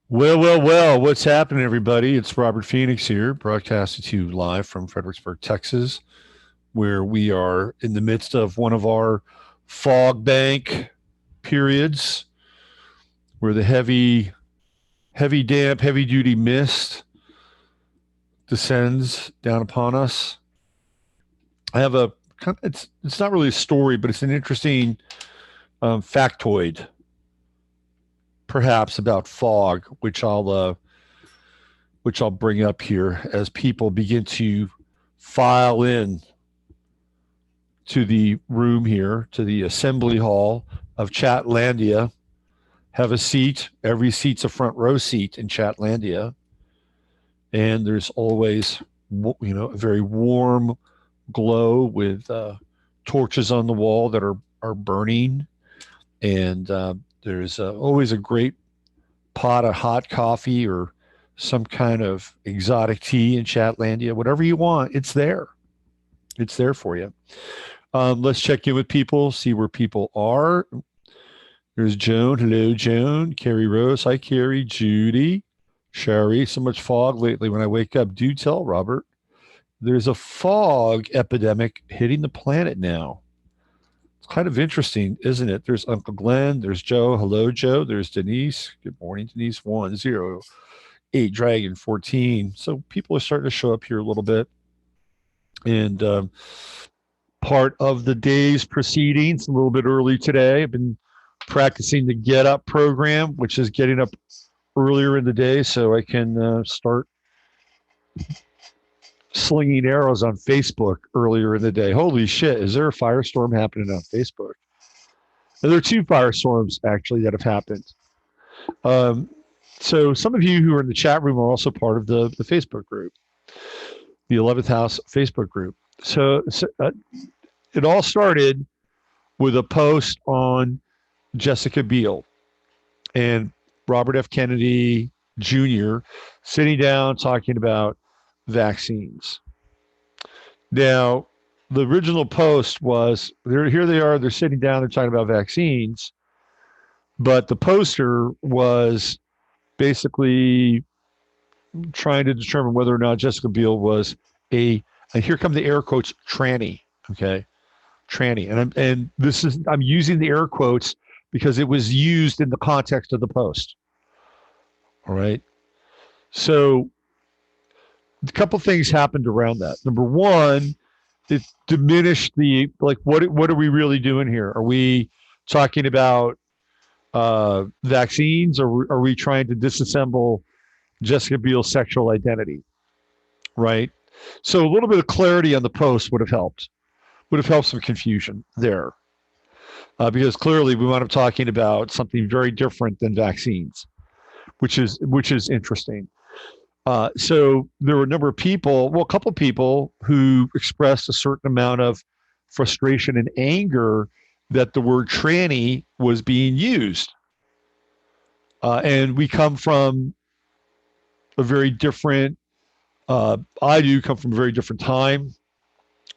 Well, what's happening, everybody? It's Robert Phoenix here, broadcasting to you live from Fredericksburg, Texas, where we are in the midst of one of our fog bank periods where the heavy damp, heavy duty mist descends down upon us. I have it's not really a story, but it's an interesting factoid, perhaps, about fog, which I'll bring up here as people begin to file in to the room here, to the assembly hall of Chatlandia. Have a seat. Every seat's a front row seat in Chatlandia. And there's always, a very warm glow with torches on the wall that are burning. And there's always a great pot of hot coffee or some kind of exotic tea in Chatlandia. Whatever you want, it's there. It's there for you. Let's check in with people, see where people are. There's Joan. Hello, Joan. Carrie Rose. Hi, Carrie. Judy. Sherry. So much fog lately. When I wake up, do tell Robert. There's a fog epidemic hitting the planet now. It's kind of interesting, isn't it? There's Uncle Glenn. There's Joe. Hello, Joe. There's Denise. Good morning, Denise. 108 Dragon 14. So people are starting to show up here a little bit. And part of the day's proceedings, a little bit early today. I've been practicing the Get Up program, which is getting up earlier in the day so I can start slinging arrows on Facebook earlier in the day. Holy shit, is there a firestorm happening on Facebook? And there are two firestorms, actually, that have happened. So some of you who are in the chat room are also part of the Facebook group, the 11th House Facebook group. So it all started with a post on Jessica Biel and Robert F. Kennedy Jr. sitting down talking about vaccines. Now, the original post was here they are, they're sitting down, they're talking about vaccines, but the poster was basically trying to determine whether or not Jessica Biel was and here come the air quotes, tranny. Okay. Tranny. And I'm using the air quotes because it was used in the context of the post. All right. So a couple things happened around that. Number one, it diminished what are we really doing here? Are we talking about vaccines, or are we trying to disassemble Jessica Biel's sexual identity? Right. So a little bit of clarity on the post would have helped some confusion there. Because clearly we wound up talking about something very different than vaccines, which is interesting. So there were a number of people, a couple of people who expressed a certain amount of frustration and anger that the word tranny was being used. And we come from a very different, I do come from a very different time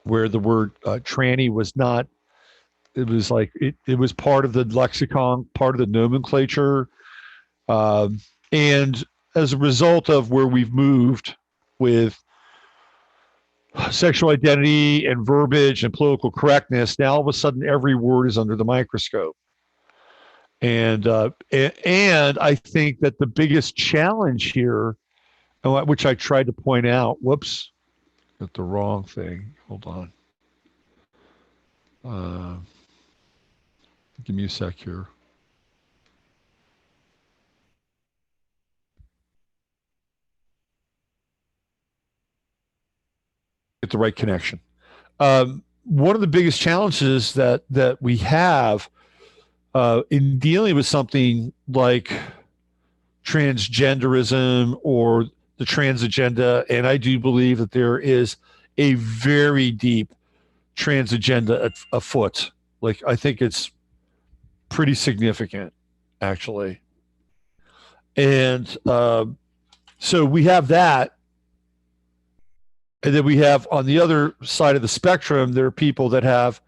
where the word tranny was not, it was like, it was part of the lexicon, part of the nomenclature. And as a result of where we've moved with sexual identity and verbiage and political correctness, now all of a sudden every word is under the microscope. And I think that the biggest challenge here, which I tried to point out, whoops, got the wrong thing. Hold on. Give me a sec here. Get the right connection. One of the biggest challenges that we have in dealing with something like transgenderism or the trans agenda, and I do believe that there is a very deep trans agenda afoot. Like, I think it's pretty significant, actually. And so we have that. And then we have on the other side of the spectrum, there are people that have,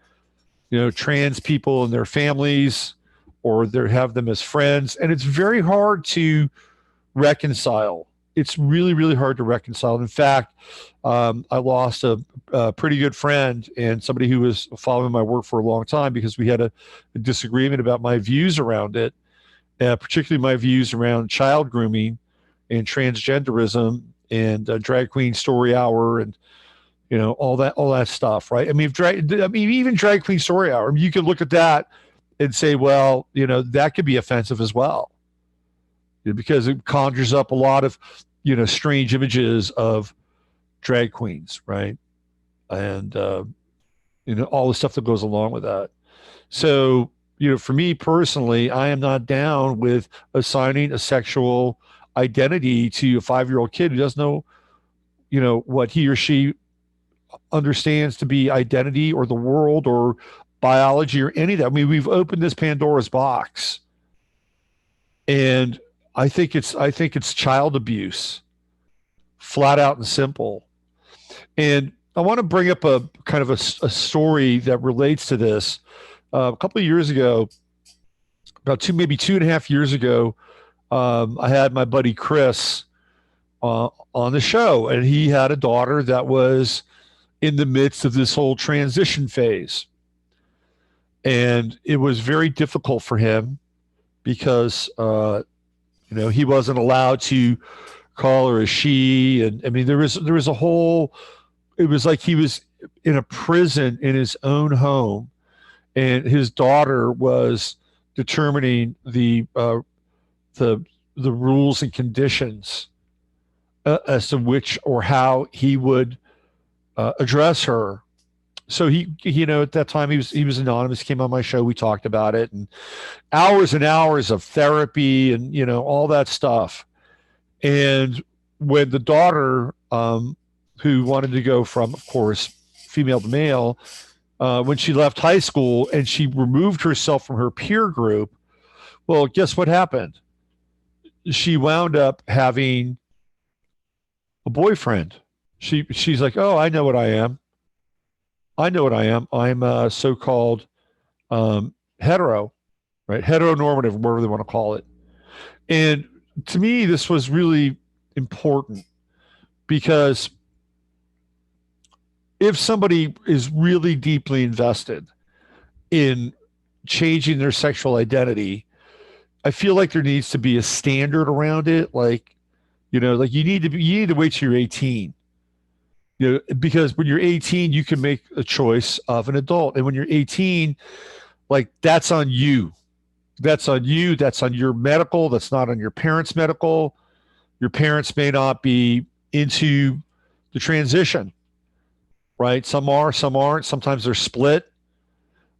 trans people in their families, or they have them as friends. And it's very hard to reconcile. It's really, really hard to reconcile. In fact, I lost a pretty good friend and somebody who was following my work for a long time because we had a disagreement about my views around it, particularly my views around child grooming and transgenderism and drag queen story hour and all that stuff, right? I mean, even drag queen story hour. I mean, you could look at that and say, well, that could be offensive as well, because it conjures up a lot of, strange images of drag queens, right? And all the stuff that goes along with that. So, for me personally, I am not down with assigning a sexual identity to a 5-year-old kid who doesn't know, what he or she understands to be identity or the world or biology or any of that. I mean, we've opened this Pandora's box, and I think it's child abuse, flat out and simple. And I want to bring up a kind of a story that relates to this. A couple of years ago, maybe 2.5 years ago, I had my buddy Chris on the show, and he had a daughter that was in the midst of this whole transition phase. And it was very difficult for him because, he wasn't allowed to call her a she. And I mean, there was a whole, it was like he was in a prison in his own home, and his daughter was determining the rules and conditions as to which or how he would address her. So he at that time he was anonymous, came on my show, we talked about it, and hours of therapy and all that stuff. And when the daughter, who wanted to go from, of course, female to male, when she left high school and she removed herself from her peer group, well, guess what happened? She wound up having a boyfriend. She's like, oh, I know what I am. I'm a so-called hetero, right? Heteronormative, whatever they want to call it. And to me, this was really important because if somebody is really deeply invested in changing their sexual identity, I feel like there needs to be a standard around it. Like, like you need to wait till you're 18. Because when you're 18, you can make a choice of an adult. And when you're 18, like that's on you. That's on you. That's on your medical. That's not on your parents' medical. Your parents may not be into the transition, right? Some are, some aren't. Sometimes they're split.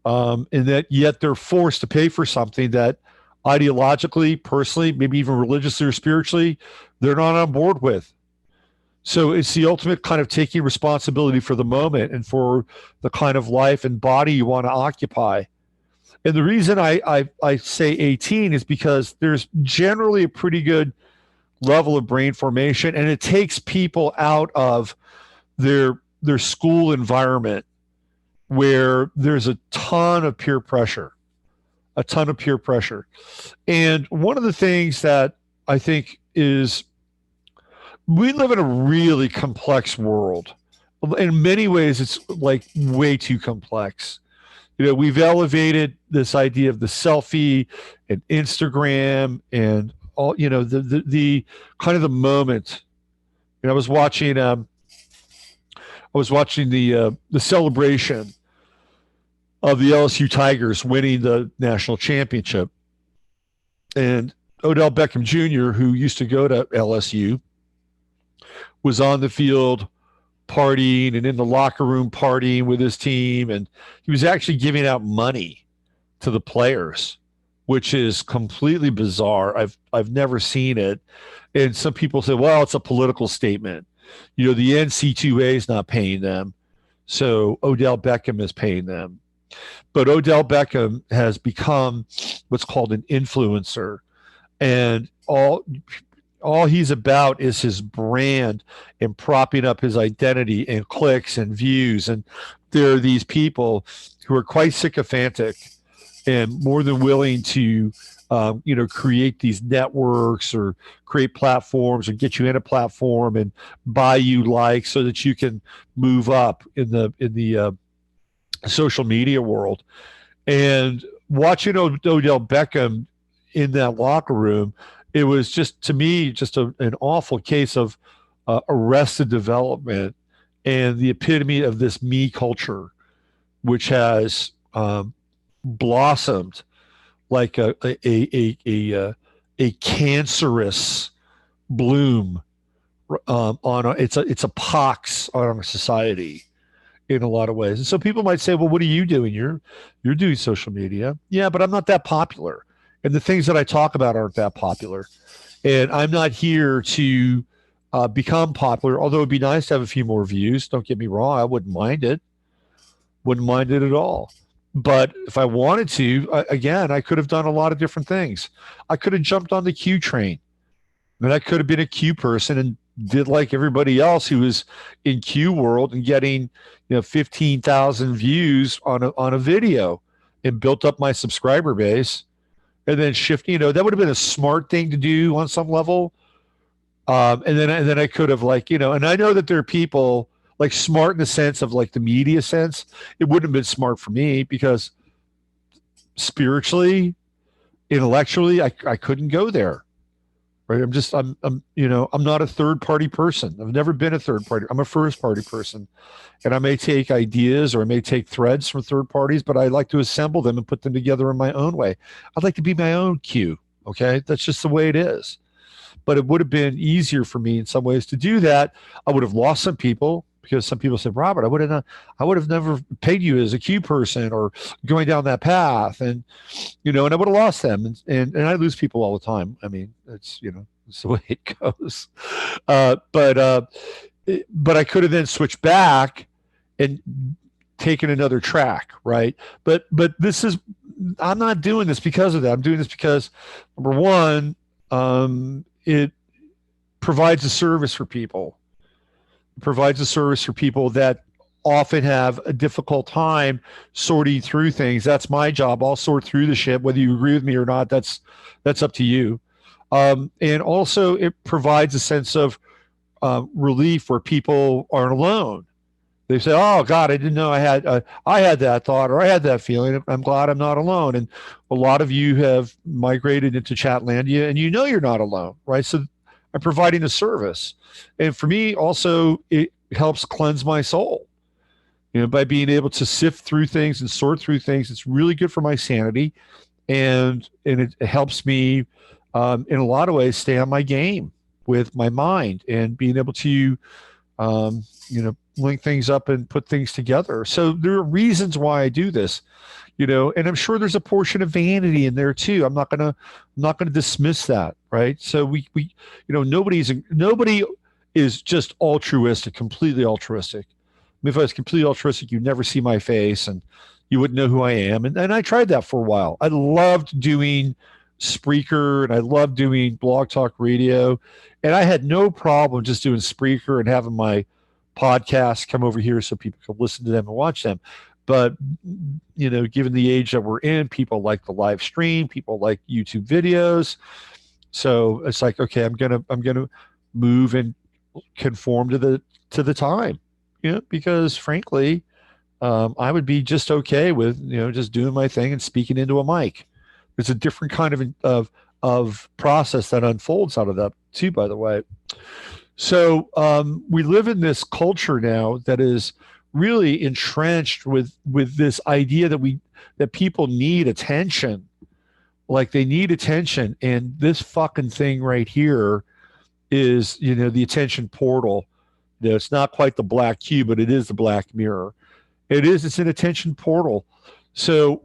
And that yet they're forced to pay for something that ideologically, personally, maybe even religiously or spiritually, they're not on board with. So it's the ultimate kind of taking responsibility for the moment and for the kind of life and body you want to occupy. And the reason I say 18 is because there's generally a pretty good level of brain formation, and it takes people out of their school environment where there's a ton of peer pressure. And one of the things that I think is we live in a really complex world. In many ways, it's like way too complex. We've elevated this idea of the selfie and Instagram and all, the kind of the moment. I was watching the celebration of the LSU Tigers winning the national championship, and Odell Beckham Jr., who used to go to LSU, was on the field partying and in the locker room partying with his team. And he was actually giving out money to the players, which is completely bizarre. I've never seen it. And some people say, well, it's a political statement. The NC2A is not paying them, so Odell Beckham is paying them. But Odell Beckham has become what's called an influencer. And all he's about is his brand and propping up his identity and clicks and views. And there are these people who are quite sycophantic and more than willing to create these networks or create platforms or get you in a platform and buy you likes so that you can move up in the social media world. And watching Odell Beckham in that locker room, it was just, to me, just an awful case of arrested development and the epitome of this me culture, which has blossomed like a cancerous bloom it's a pox on our society in a lot of ways. And so people might say, well, what are you doing? You're doing social media. Yeah, but I'm not that popular. And the things that I talk about aren't that popular. And I'm not here to become popular, although it'd be nice to have a few more views. Don't get me wrong. I wouldn't mind it. Wouldn't mind it at all. But if I wanted to, again, I could have done a lot of different things. I could have jumped on the Q train. And I could have been a Q person and did like everybody else who was in Q world and getting 15,000 views on a video and built up my subscriber base and then shifting. That would have been a smart thing to do on some level. And then I could have and I know that there are people like smart in the sense of like the media sense. It wouldn't have been smart for me because spiritually, intellectually, I couldn't go there. Right. I'm not a third party person. I've never been a third party. I'm a first party person. And I may take ideas or I may take threads from third parties, but I like to assemble them and put them together in my own way. I'd like to be my own Q. Okay. That's just the way it is. But it would have been easier for me in some ways to do that. I would have lost some people because some people said, Robert, I would have never paid you as a Q person or going down that path. And, and I would have lost them. And I lose people all the time. I mean, it's the way it goes. But I could have then switched back and taken another track. Right. But I'm not doing this because of that. I'm doing this because, number one, it provides a service for people. It provides a service for people that often have a difficult time sorting through things. That's my job. I'll sort through the shit, whether you agree with me or not. That's up to you. And also, it provides a sense of relief where people aren't alone. They say, "Oh God, I didn't know I had that thought or I had that feeling. I'm glad I'm not alone." And a lot of you have migrated into Chatlandia, and you're not alone, right? So I'm providing a service, and for me, also, it helps cleanse my soul. By being able to sift through things and sort through things, it's really good for my sanity, and it helps me in a lot of ways stay on my game with my mind and being able to link things up and put things together. So there are reasons why I do this, and I'm sure there's a portion of vanity in there too. I'm not gonna dismiss that, right? So we nobody is just altruistic, completely altruistic. I mean, if I was completely altruistic, you'd never see my face and you wouldn't know who I am. And I tried that for a while. I loved doing Spreaker and I loved doing Blog Talk Radio. And I had no problem just doing Spreaker and having my podcasts come over here so people can listen to them and watch them. But, given the age that we're in, people like the live stream, people like YouTube videos. So it's like, okay, I'm going to move and conform to the time, because frankly, I would be just okay with, just doing my thing and speaking into a mic. It's a different kind of process that unfolds out of that too, by the way. So we live in this culture now that is really entrenched with this idea that people need attention, like they need attention. And this fucking thing right here is, the attention portal. It's not quite the black cube, but it is the black mirror. It's an attention portal. So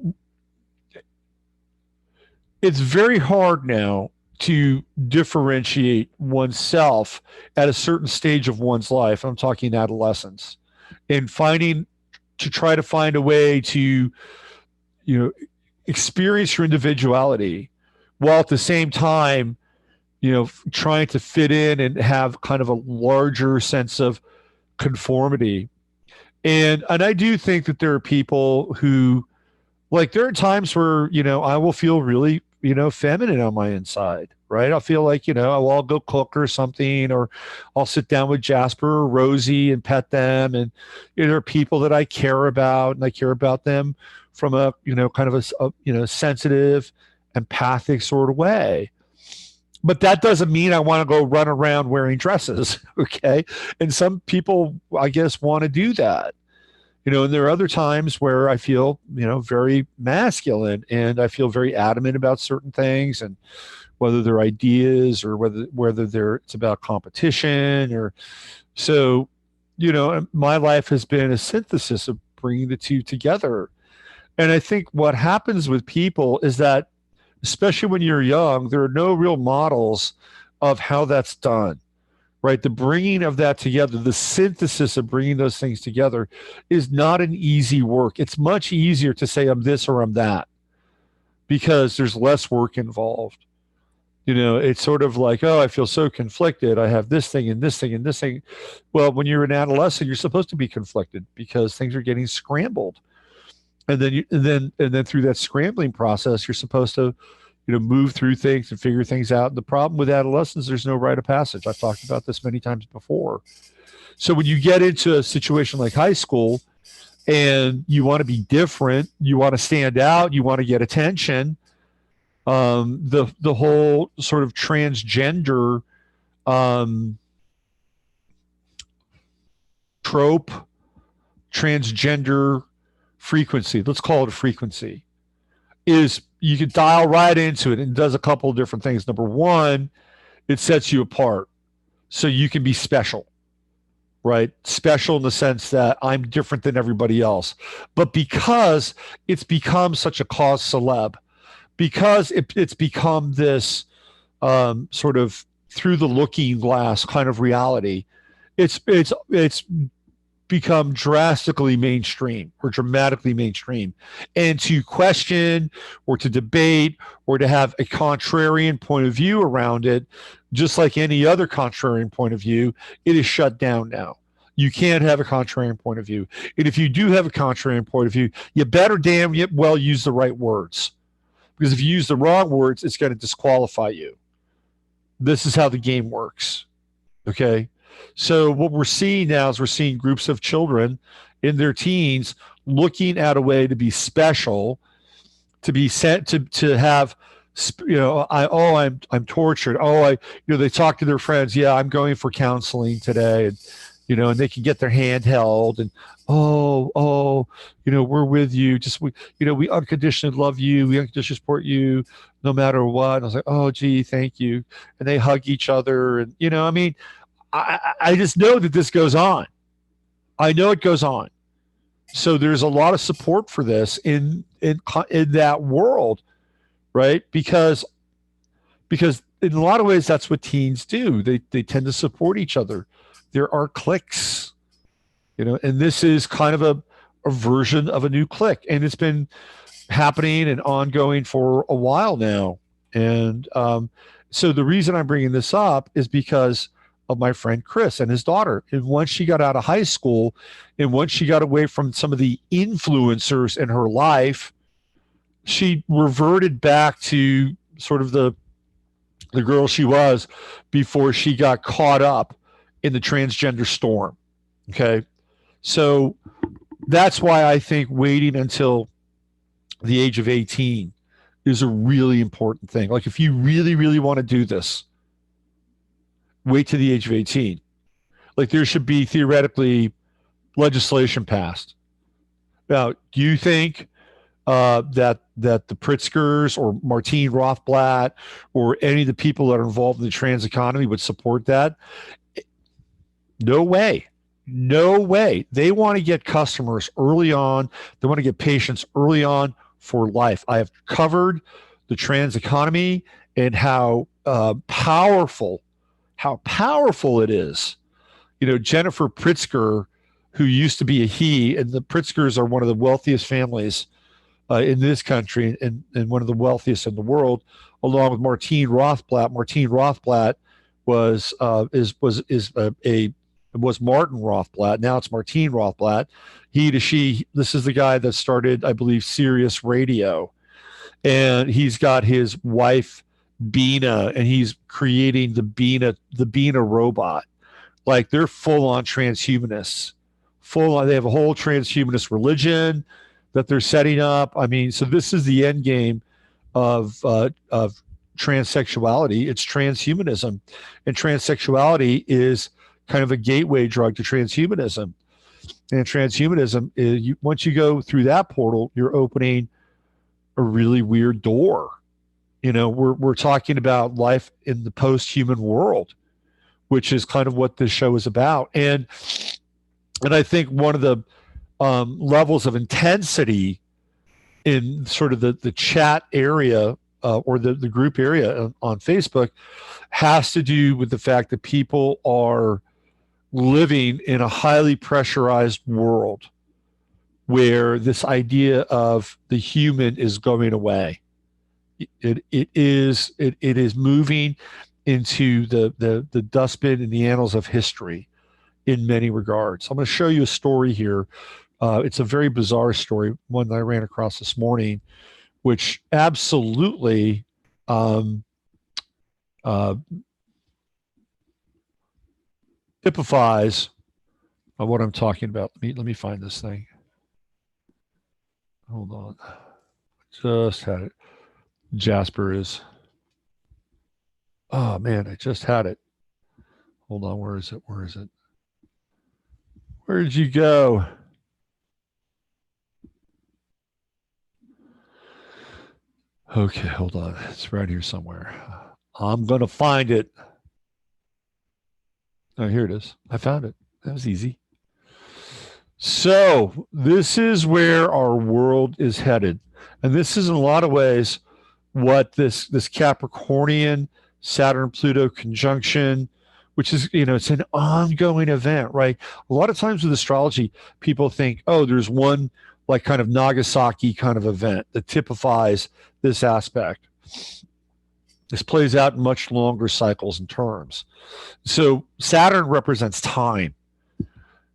it's very hard now to differentiate oneself at a certain stage of one's life. I'm talking adolescence, and try to find a way to, experience your individuality while at the same time, trying to fit in and have kind of a larger sense of conformity. And I do think that there are people who, like, there are times where, I will feel really feminine on my inside, right? I'll feel like, I'll go cook or something, or I'll sit down with Jasper or Rosie and pet them. And there are people that I care about, and I care about them from a, kind of sensitive, empathic sort of way. But that doesn't mean I want to go run around wearing dresses. Okay. And some people, I guess, want to do that. And there are other times where I feel, very masculine, and I feel very adamant about certain things, and whether they're ideas or whether it's about competition, or so, my life has been a synthesis of bringing the two together. And I think what happens with people is that, especially when you're young, there are no real models of how that's done. Right, the bringing of that together, the synthesis of bringing those things together, is not an easy work. It's much easier to say I'm this or I'm that, because there's less work involved. It's sort of like, oh, I feel so conflicted. I have this thing and this thing and this thing. Well, when you're an adolescent, you're supposed to be conflicted because things are getting scrambled, and then through that scrambling process, you're supposed to move through things and figure things out. And the problem with adolescence, there's no rite of passage. I've talked about this many times before. So when you get into a situation like high school and you want to be different, you want to stand out, you want to get attention, the whole sort of transgender trope, transgender frequency, let's call it a frequency, is you can dial right into it, and it does a couple of different things. Number one, it sets you apart so you can be special, right? Special in the sense that I'm different than everybody else. But because it's become such a cause celeb, because it's become this sort of through the looking glass kind of reality, it's become drastically mainstream or dramatically mainstream. And to question or to debate or to have a contrarian point of view around it, just like any other contrarian point of view, it is shut down now. You can't have a contrarian point of view. And if you do have a contrarian point of view, you better damn well use the right words. Because if you use the wrong words, it's going to disqualify you. This is how the game works. Okay? So what we're seeing now is we're seeing groups of children in their teens looking at a way to be special, to be sent to have, I'm tortured. They talk to their friends. Yeah, I'm going for counseling today, and and they can get their hand held, and we're with you. We unconditionally love you. We unconditionally support you no matter what. And I was like, oh, gee, thank you. And they hug each other, and I just know that this goes on. I know it goes on. So there's a lot of support for this in that world, right? Because in a lot of ways, that's what teens do. They tend to support each other. There are cliques, and this is kind of a version of a new clique, and it's been happening and ongoing for a while now. And so the reason I'm bringing this up is because of my friend Chris and his daughter. And once she got out of high school, and once she got away from some of the influencers in her life, she reverted back to sort of the girl she was before she got caught up in the transgender storm. Okay. So that's why I think waiting until the age of 18 is a really important thing. Like, if you really, really want to do this, wait to the age of 18. Like, there should be theoretically legislation passed. Now, do you think that the Pritzkers or Martine Rothblatt or any of the people that are involved in the trans economy would support that? No way. No way. They want to get customers early on. They want to get patients early on for life. I have covered the trans economy and how powerful it is. Jennifer Pritzker, who used to be a he, and the Pritzkers are one of the wealthiest families in this country and one of the wealthiest in the world, along with Martine Rothblatt. Martine Rothblatt was Martin Rothblatt. Now it's Martine Rothblatt. He to she. This is the guy that started, I believe, Sirius Radio, and he's got his wife Bina, and he's creating the Bina robot. Like they're full on transhumanists, full on. They have a whole transhumanist religion that they're setting up. I mean, so this is the end game of transsexuality. It's transhumanism, and transsexuality is kind of a gateway drug to transhumanism. And transhumanism is once you go through that portal, you're opening a really weird door. We're talking about life in the post-human world, which is kind of what this show is about. And I think one of the levels of intensity in sort of the chat area or the group area on Facebook has to do with the fact that people are living in a highly pressurized world where this idea of the human is going away. It is moving into the dustbin in the annals of history in many regards. I'm going to show you a story here. It's a very bizarre story, one that I ran across this morning, which absolutely typifies what I'm talking about. Let me find this thing. Hold on. Just had it. Jasper is. Oh man, I just had it. Hold on. Where is it? Where is it? Where did you go? Okay, hold on. It's right here somewhere. I'm going to find it. Oh, here it is. I found it. That was easy. So this is where our world is headed. And this is in a lot of ways what this Capricornian Saturn-Pluto conjunction, which is, it's an ongoing event, right? A lot of times with astrology, people think, oh, there's one like kind of Nagasaki kind of event that typifies this aspect. This plays out in much longer cycles and terms. So Saturn represents time. It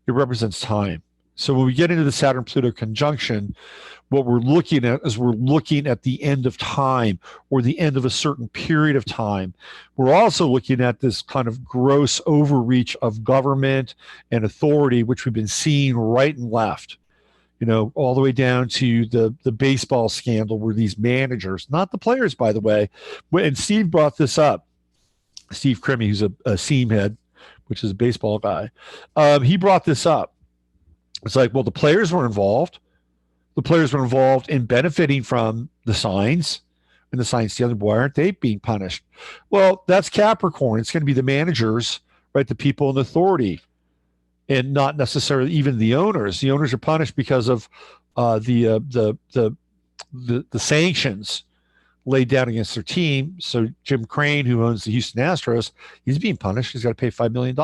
represents time. So when we get into the Saturn-Pluto conjunction, what we're looking at is we're looking at the end of time or the end of a certain period of time. We're also looking at this kind of gross overreach of government and authority, which we've been seeing right and left. All the way down to the baseball scandal where these managers, not the players, by the way, and Steve brought this up. Steve Crimmy, who's a seam head, which is a baseball guy, he brought this up. It's like, well, the players were involved. The players were involved in benefiting from the signs, and the signs stealing. Why aren't they being punished? Well, that's Capricorn. It's going to be the managers, right? The people in authority, and not necessarily even the owners. The owners are punished because of the sanctions laid down against their team. So Jim Crane, who owns the Houston Astros, he's being punished. He's got to pay $5 million.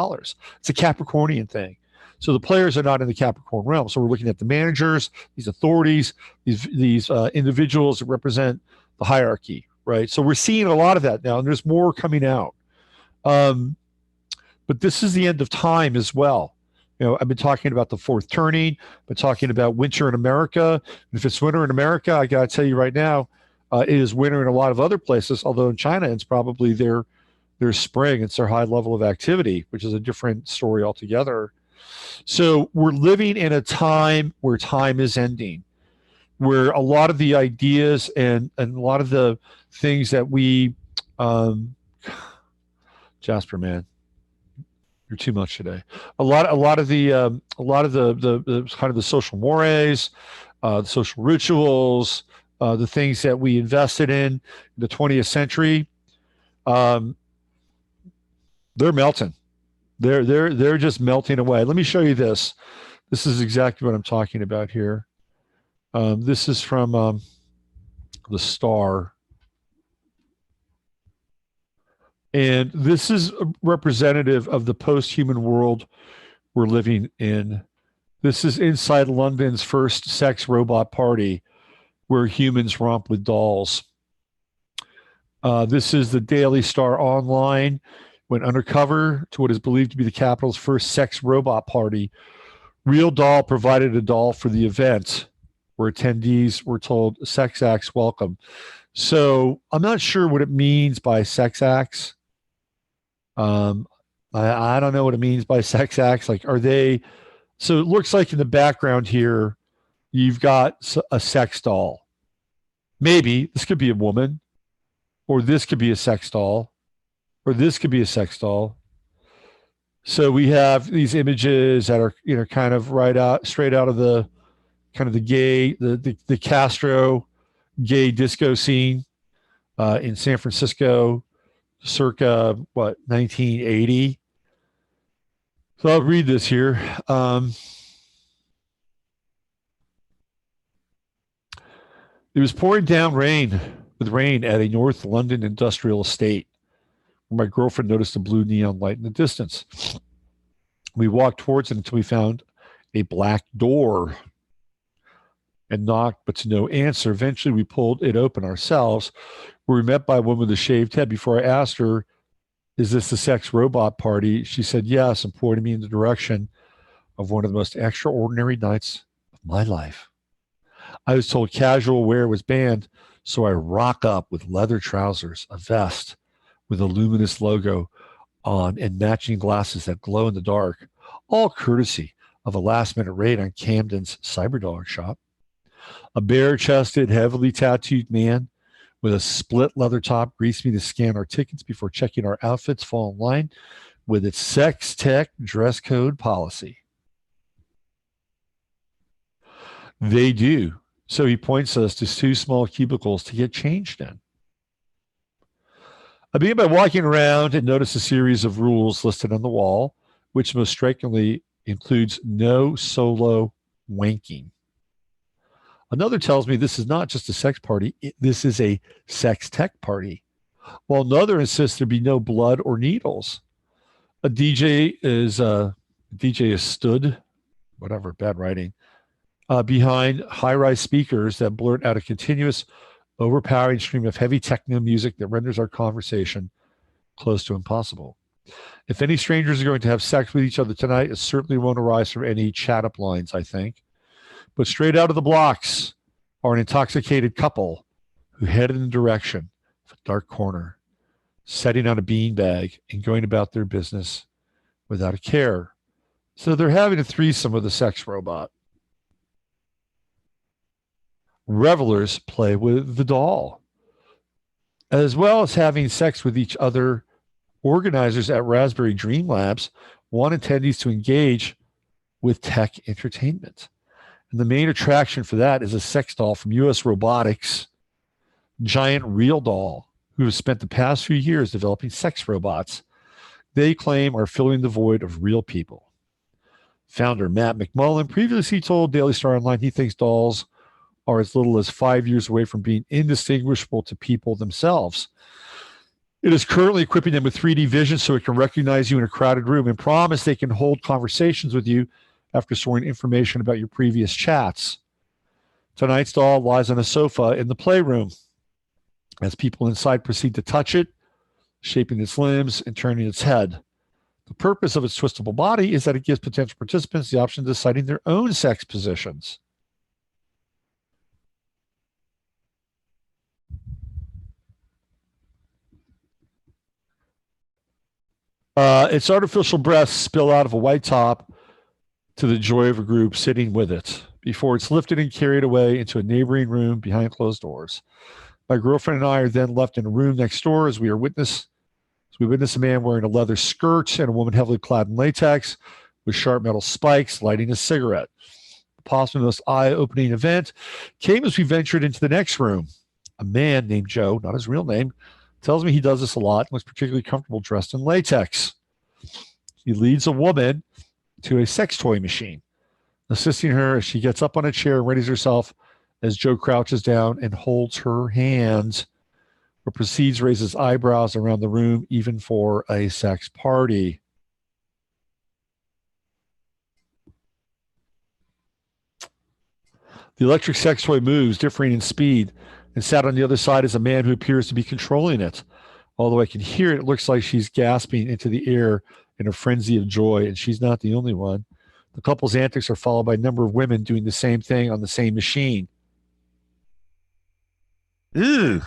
It's a Capricornian thing. So the players are not in the Capricorn realm. So we're looking at the managers, these authorities, these individuals that represent the hierarchy, right? So we're seeing a lot of that now, and there's more coming out. But this is the end of time as well. I've been talking about the fourth turning. I've been talking about winter in America. And if it's winter in America, I got to tell you right now, it is winter in a lot of other places, although in China, it's probably their spring. It's their high level of activity, which is a different story altogether. So we're living in a time where time is ending, where a lot of the ideas and a lot of the things that we, Jasper, man, you're too much today. A lot of the kind of the social mores, the social rituals, the things that we invested in the 20th century, they're melting. They're just melting away. Let me show you this. This is exactly what I'm talking about here. This is from the Star. And this is representative of the post-human world we're living in. This is inside London's first sex robot party where humans romp with dolls. This is the Daily Star Online. Went undercover to what is believed to be the capital's first sex robot party. Real Doll provided a doll for the event. where attendees were told sex acts welcome. So I'm not sure what it means by sex acts. I don't know what it means by sex acts. Like, are they? So it looks like in the background here, you've got a sex doll. Maybe this could be a woman, or this could be a sex doll, or this could be a sex doll. So we have these images that are, kind of straight out of the kind of the gay, the Castro gay disco scene in San Francisco, circa 1980. So I'll read this here. It was pouring down rain at a North London industrial estate. My girlfriend noticed a blue neon light in the distance. We walked towards it until we found a black door and knocked, but to no answer. Eventually, we pulled it open ourselves. We were met by a woman with a shaved head. Before I asked her, "Is this the sex robot party?" she said yes and pointed me in the direction of one of the most extraordinary nights of my life. I was told casual wear was banned, so I rock up with leather trousers, a vest with a luminous logo on, and matching glasses that glow in the dark, all courtesy of a last-minute raid on Camden's Cyberdog shop. A bare-chested, heavily tattooed man with a split leather top greets me to scan our tickets before checking our outfits fall in line with its sex tech dress code policy. They do. So he points us to two small cubicles to get changed in. I begin by walking around and notice a series of rules listed on the wall, which most strikingly includes no solo wanking. Another tells me this is not just a sex party, this is a sex tech party, while another insists there be no blood or needles. A DJ is stood, whatever, bad writing, behind high-rise speakers that blurt out a continuous, overpowering stream of heavy techno music that renders our conversation close to impossible. If any strangers are going to have sex with each other tonight, it certainly won't arise from any chat-up lines, I think. But straight out of the blocks are an intoxicated couple who head in the direction of a dark corner, setting on a beanbag and going about their business without a care. So they're having a threesome with a sex robot. Revelers play with the doll. As well as having sex with each other, organizers at Raspberry Dream Labs want attendees to engage with tech entertainment. And the main attraction for that is a sex doll from US Robotics, Giant Real Doll, who has spent the past few years developing sex robots they claim are filling the void of real people. Founder Matt McMullen previously told Daily Star Online he thinks dolls are as little as 5 years away from being indistinguishable to people themselves. It is currently equipping them with 3D vision so it can recognize you in a crowded room and promise they can hold conversations with you after storing information about your previous chats. Tonight's doll lies on a sofa in the playroom as people inside proceed to touch it, shaping its limbs and turning its head. The purpose of its twistable body is that it gives potential participants the option of deciding their own sex positions. Its artificial breasts spill out of a white top to the joy of a group sitting with it before it's lifted and carried away into a neighboring room behind closed doors. My girlfriend and I are then left in a room next door as we witness a man wearing a leather skirt and a woman heavily clad in latex with sharp metal spikes lighting a cigarette. The possibly most eye-opening event came as we ventured into the next room. A man named Joe, not his real name, tells me he does this a lot and looks particularly comfortable dressed in latex. He leads a woman to a sex toy machine, assisting her as she gets up on a chair and readies herself as Joe crouches down and holds her hands, or proceeds to raise his eyebrows around the room, even for a sex party. The electric sex toy moves, differing in speed, and sat on the other side is a man who appears to be controlling it. Although I can hear it, it looks like she's gasping into the air in a frenzy of joy, and she's not the only one. The couple's antics are followed by a number of women doing the same thing on the same machine. Ew.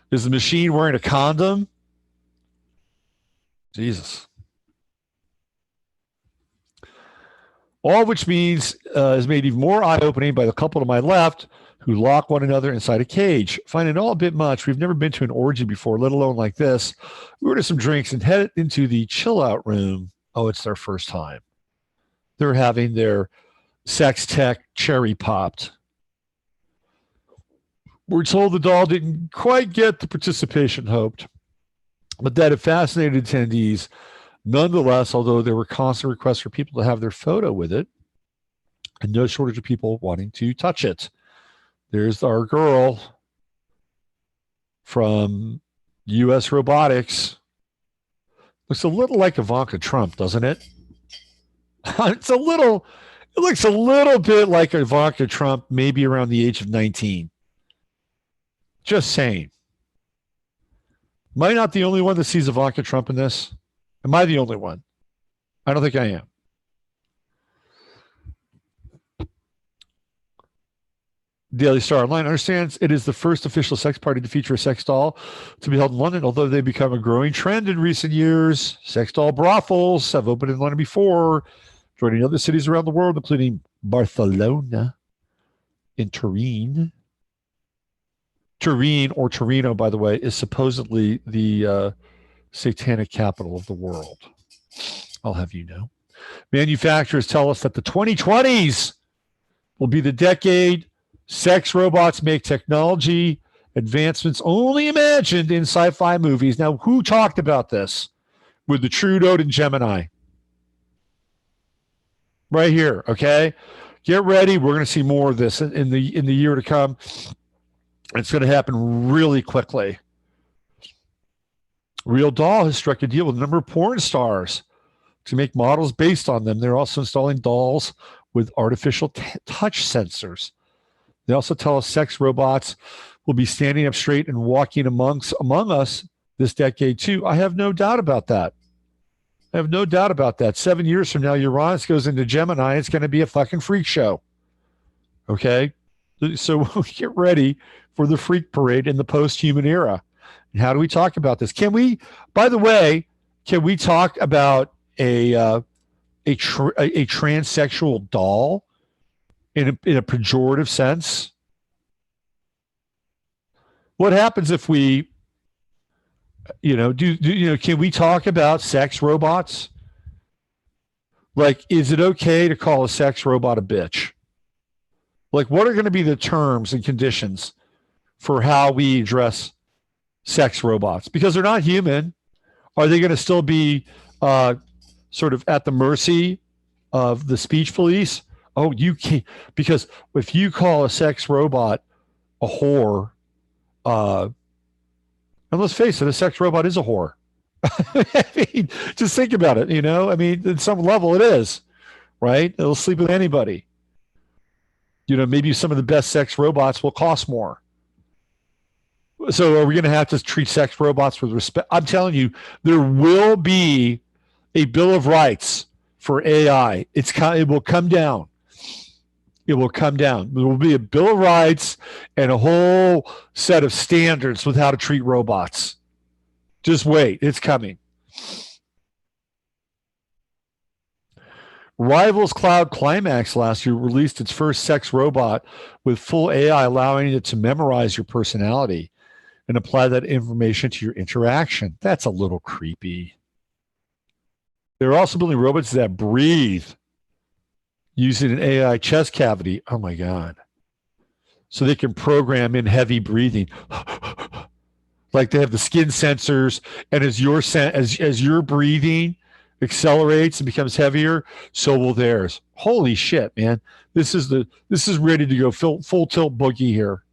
Is the machine wearing a condom? Jesus. All of which means is made even more eye-opening by the couple to my left who lock one another inside a cage. Finding it all a bit much. We've never been to an orgy before, let alone like this. We ordered some drinks and headed into the chill-out room. Oh, it's their first time. They're having their sex tech cherry popped. We're told the doll didn't quite get the participation hoped, but that it fascinated attendees nonetheless, although there were constant requests for people to have their photo with it, and no shortage of people wanting to touch it. There's our girl from U.S. Robotics. Looks a little like Ivanka Trump, doesn't it? It looks a little bit like Ivanka Trump, maybe around the age of 19. Just saying. Am I not the only one that sees Ivanka Trump in this? Am I the only one? I don't think I am. Daily Star Online understands it is the first official sex party to feature a sex doll to be held in London, although they've become a growing trend in recent years. Sex doll brothels have opened in London before, joining other cities around the world, including Barcelona and Turin. Turin, or Torino, by the way, is supposedly the satanic capital of the world. I'll have you know. Manufacturers tell us that the 2020s will be the decade sex robots make technology advancements only imagined in sci-fi movies. Now, who talked about this with the Trudeau and Gemini? Right here, okay? Get ready. We're going to see more of this in the year to come. It's going to happen really quickly. Real Doll has struck a deal with a number of porn stars to make models based on them. They're also installing dolls with artificial touch sensors. They also tell us sex robots will be standing up straight and walking among us this decade too. I have no doubt about that. 7 years from now, Uranus goes into Gemini. It's going to be a fucking freak show. Okay? So get ready for the freak parade in the post-human era. And how do we talk about this? Can we talk about a transsexual doll in a pejorative sense? What happens if we, can we talk about sex robots? Like, is it okay to call a sex robot a bitch? Like, what are going to be the terms and conditions for how we address sex robots? Because they're not human. Are they going to still be sort of at the mercy of the speech police? Oh, you can't, because if you call a sex robot a whore, and let's face it, a sex robot is a whore. I mean, just think about it, I mean, at some level it is, right? It'll sleep with anybody. Maybe some of the best sex robots will cost more. So are we going to have to treat sex robots with respect? I'm telling you, there will be a Bill of Rights for AI. It will come down. It will come down. There will be a Bill of Rights and a whole set of standards with how to treat robots. Just wait. It's coming. Rivals Cloud Climax last year released its first sex robot with full AI, allowing it to memorize your personality and apply that information to your interaction. That's a little creepy. They're also building robots that breathe using an AI chest cavity. Oh my God. So they can program in heavy breathing. Like they have the skin sensors, and as your breathing accelerates and becomes heavier, so will theirs. Holy shit, man. This is ready to go full tilt boogie here.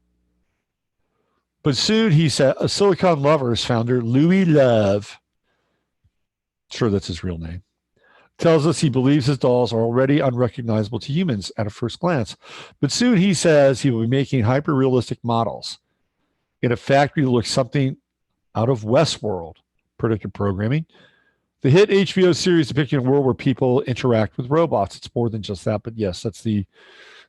But soon, he said, a Silicon Lovers founder, Louis Love, sure that's his real name, tells us he believes his dolls are already unrecognizable to humans at a first glance. But soon he says he will be making hyper-realistic models in a factory that looks something out of Westworld, predictive programming. The hit HBO series depicting a world where people interact with robots. It's more than just that, but yes, that's the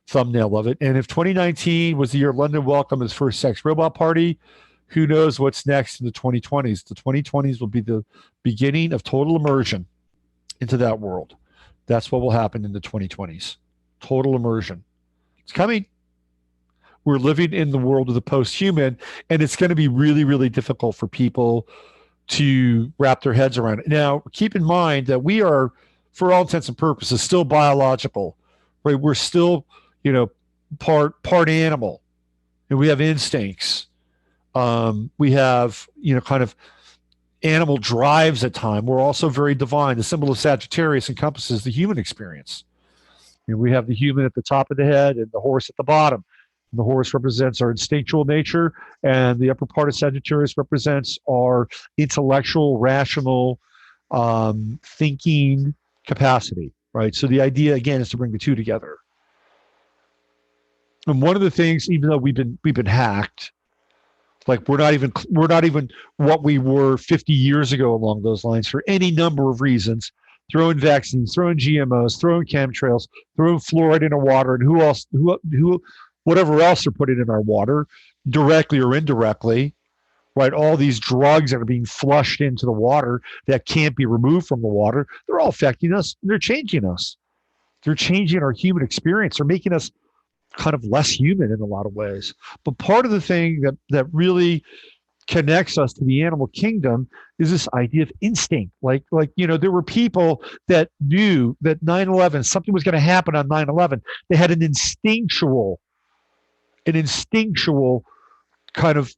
thumbnail of it. And if 2019 was the year London welcomed its first sex robot party, who knows what's next in the 2020s? The 2020s will be the beginning of total immersion into that world. That's what will happen in the 2020s. Total immersion. It's coming. We're living in the world of the post-human, and it's going to be really, really difficult for people to wrap their heads around it. Now, keep in mind that we are, for all intents and purposes, still biological, right? We're still, part animal, and we have instincts. We have, kind of animal drives at time. We're also very divine. The symbol of Sagittarius encompasses the human experience. We have the human at the top of the head and the horse at the bottom. And the horse represents our instinctual nature, and the upper part of Sagittarius represents our intellectual, rational, thinking capacity, right? So the idea, again, is to bring the two together. And one of the things, even though we've been hacked, like we're not even what we were 50 years ago along those lines for any number of reasons. Throw in vaccines, throw in GMOs, throw in chemtrails, throw in fluoride in our water, and whatever else they're putting in our water, directly or indirectly, right? All these drugs that are being flushed into the water that can't be removed from the water, they're all affecting us. They're changing us. They're changing our human experience. They're making us kind of less human in a lot of ways. But part of the thing that really connects us to the animal kingdom is this idea of instinct. Like there were people that knew that 9/11, something was going to happen on 9/11. They had an instinctual kind of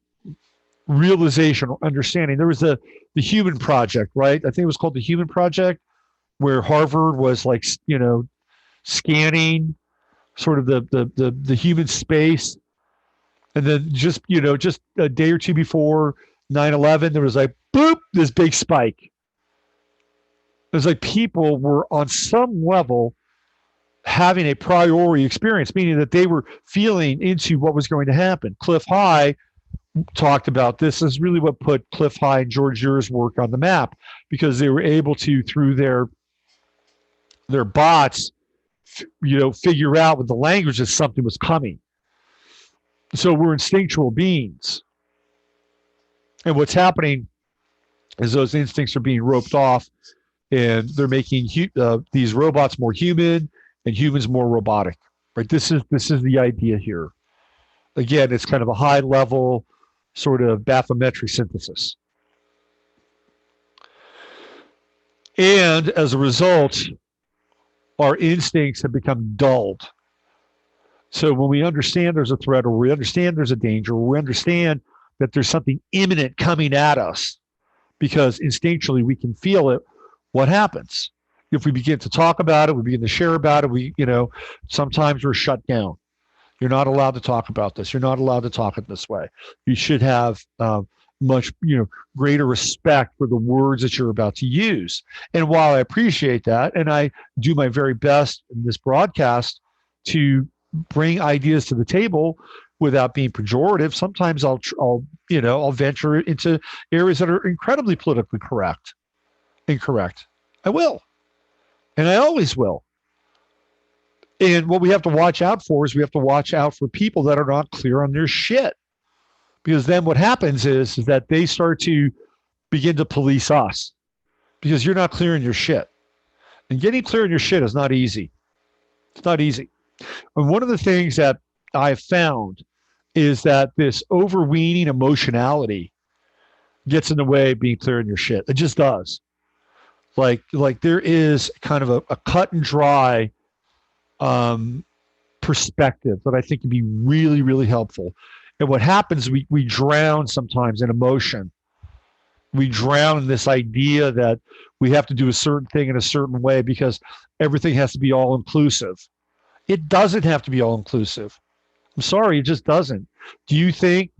realization or understanding. There was the Human Project, right? I think it was called the Human Project, where Harvard was like, scanning sort of the human space. And then just a day or two before 9/11, there was like, boop, this big spike. It was like people were on some level having a priori experience, meaning that they were feeling into what was going to happen. Cliff High talked about this is really what put Cliff High and George Ur's work on the map, because they were able to, through their bots, figure out with the language that something was coming. So we're instinctual beings. And what's happening is those instincts are being roped off, and they're making these robots more human and humans more robotic. Right? This is the idea here. Again, it's kind of a high level sort of bathymetry synthesis. And as a result, our instincts have become dulled. So when we understand there's a threat, or we understand there's a danger, or we understand that there's something imminent coming at us, because instinctually we can feel it, what happens? If we begin to talk about it, we begin to share about it, sometimes we're shut down. You're not allowed to talk about this. You're not allowed to talk it this way. You should have much, greater respect for the words that you're about to use. And while I appreciate that, and I do my very best in this broadcast to bring ideas to the table without being pejorative, sometimes I'll venture into areas that are incredibly politically incorrect. I will, and I always will. And what we have to watch out for is we have to watch out for people that are not clear on their shit. Because then what happens is that they start to begin to police us, because you're not clear on your shit. And getting clear on your shit is not easy. It's not easy. And one of the things that I've found is that this overweening emotionality gets in the way of being clear on your shit. It just does. Like there is kind of a cut and dry perspective that I think can be really, really helpful. And what happens, we drown sometimes in emotion. We drown in this idea that we have to do a certain thing in a certain way because everything has to be all inclusive. It doesn't have to be all inclusive. I'm sorry, it just doesn't. Do you think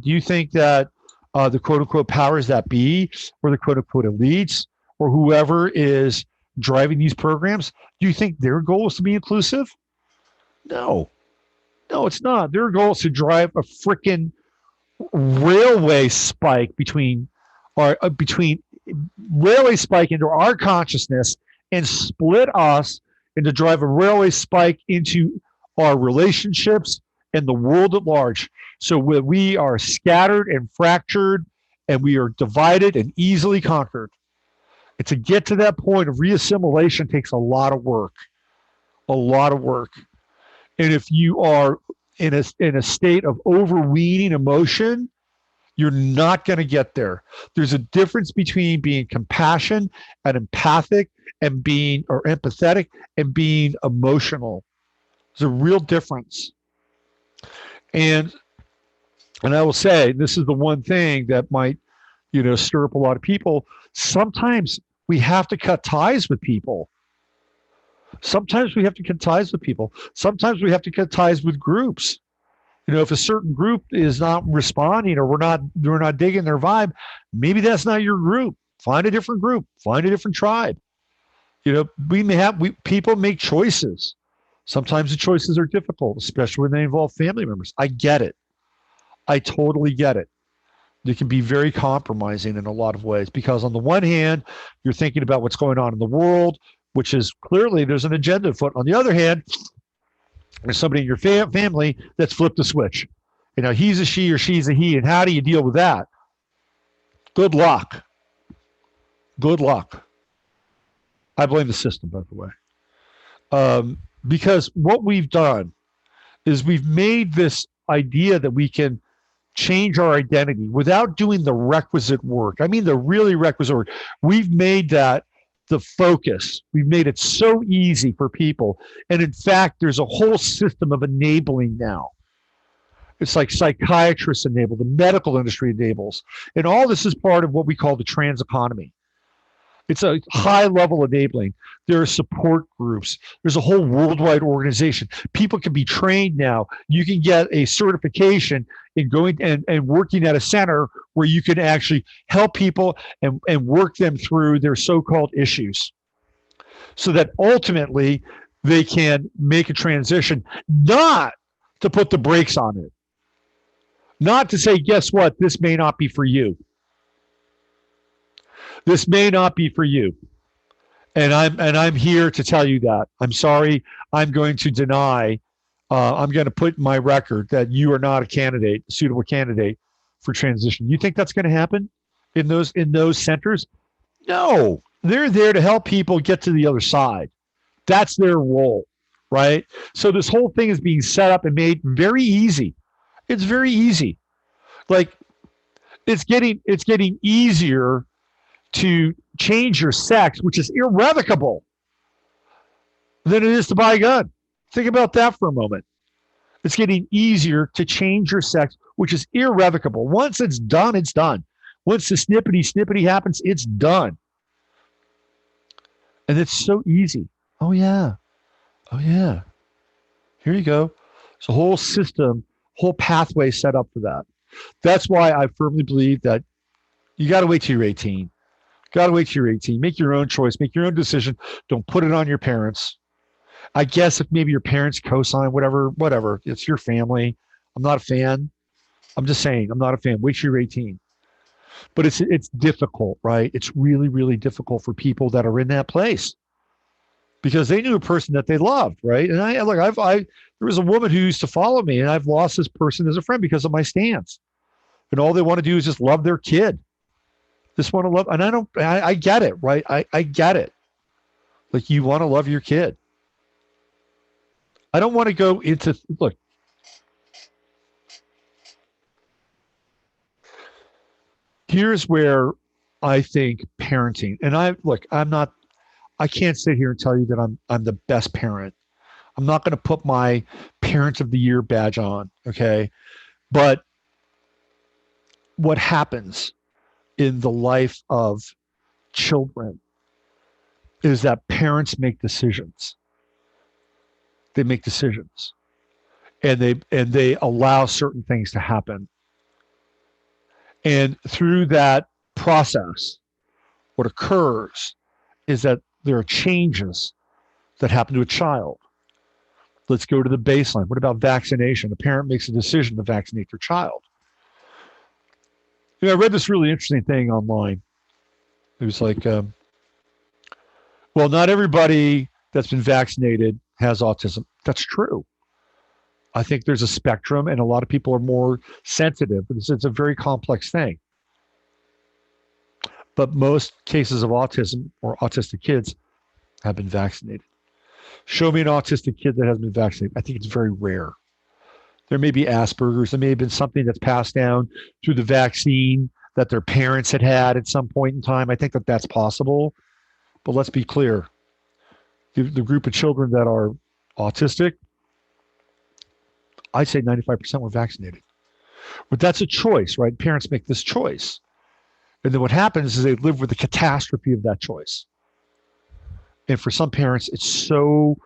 that the quote unquote powers that be, or the quote unquote elites, or whoever is driving these programs, do you think their goal is to be inclusive? No, it's not. Their goal is to drive a freaking railway spike between railway spike into our consciousness and split us and to drive a railway spike into our relationships and the world at large. So we are scattered and fractured and we are divided and easily conquered. And to get to that point of reassimilation takes a lot of work, a lot of work. And if you are in a state of overweening emotion, you're not going to get there. There's a difference between being compassionate and empathic and being or empathetic and being emotional. There's a real difference. And I will say, this is the one thing that might, stir up a lot of people. Sometimes we have to cut ties with people. Sometimes we have to cut ties with people. Sometimes we have to cut ties with groups. If a certain group is not responding or we're not digging their vibe, maybe that's not your group. Find a different group. Find a different tribe. People make choices. Sometimes the choices are difficult, especially when they involve family members. I get it. I totally get it. It can be very compromising in a lot of ways because on the one hand, you're thinking about what's going on in the world, which is clearly there's an agenda afoot. On the other hand, there's somebody in your family that's flipped a switch. He's a she or she's a he, and how do you deal with that? Good luck. Good luck. I blame the system, by the way. Because what we've done is we've made this idea that we can change our identity without doing the requisite work. I mean, the really requisite work. We've made that the focus. We've made it so easy for people. And in fact, there's a whole system of enabling now. It's like psychiatrists enable, the medical industry enables. And all this is part of what we call the trans economy. It's a high level enabling. There are support groups. There's a whole worldwide organization. People can be trained now. You can get a certification in going and working at a center where you can actually help people and work them through their so-called issues so that ultimately they can make a transition, not to put the brakes on it, not to say, guess what, this may not be for you. This may not be for you. And I'm here to tell you that. I'm sorry. I'm going to deny. I'm going to put in my record that you are not a suitable candidate for transition. You think that's going to happen in those centers? No. They're there to help people get to the other side. That's their role, right? So this whole thing is being set up and made very easy. It's very easy. Like it's getting easier to change your sex, which is irrevocable, than it is to buy a gun. Think about that for a moment. It's getting easier to change your sex, which is irrevocable. Once it's done, it's done. Once the snippety happens, it's done. And it's so easy. Oh, yeah. Here you go. It's a whole system, whole pathway set up for that. That's why I firmly believe that you got to wait till you're 18. Got to wait till you're 18. Make your own choice. Make your own decision. Don't put it on your parents. I guess if maybe your parents co-sign, whatever. It's your family. I'm not a fan. I'm just saying, I'm not a fan. Wait till you're 18. But it's difficult, right? It's really, really difficult for people that are in that place because they knew a person that they loved, right? And there was a woman who used to follow me, and I've lost this person as a friend because of my stance. And all they want to do is just love their kid. Just want to love, and I get it, right? I get it. Like you want to love your kid. I don't want to go into, look, here's where I think parenting, and I can't sit here and tell you that I'm the best parent. I'm not going to put my Parent of the Year badge on, okay? But what happens in the life of children is that parents make decisions. They make decisions, and they allow certain things to happen. And through that process, what occurs is that there are changes that happen to a child. Let's go to the baseline. What about vaccination? A parent makes a decision to vaccinate their child. I read this really interesting thing online. It was like, well, not everybody that's been vaccinated has autism. That's true. I think there's a spectrum, and a lot of people are more sensitive. It's a very complex thing. But most cases of autism or autistic kids have been vaccinated. Show me an autistic kid that hasn't been vaccinated. I think it's very rare. There may be Asperger's. There may have been something that's passed down through the vaccine that their parents had at some point in time. I think that that's possible. But let's be clear. The group of children that are autistic, I'd say 95% were vaccinated. But that's a choice, right? Parents make this choice. And then what happens is they live with the catastrophe of that choice. And for some parents, it's so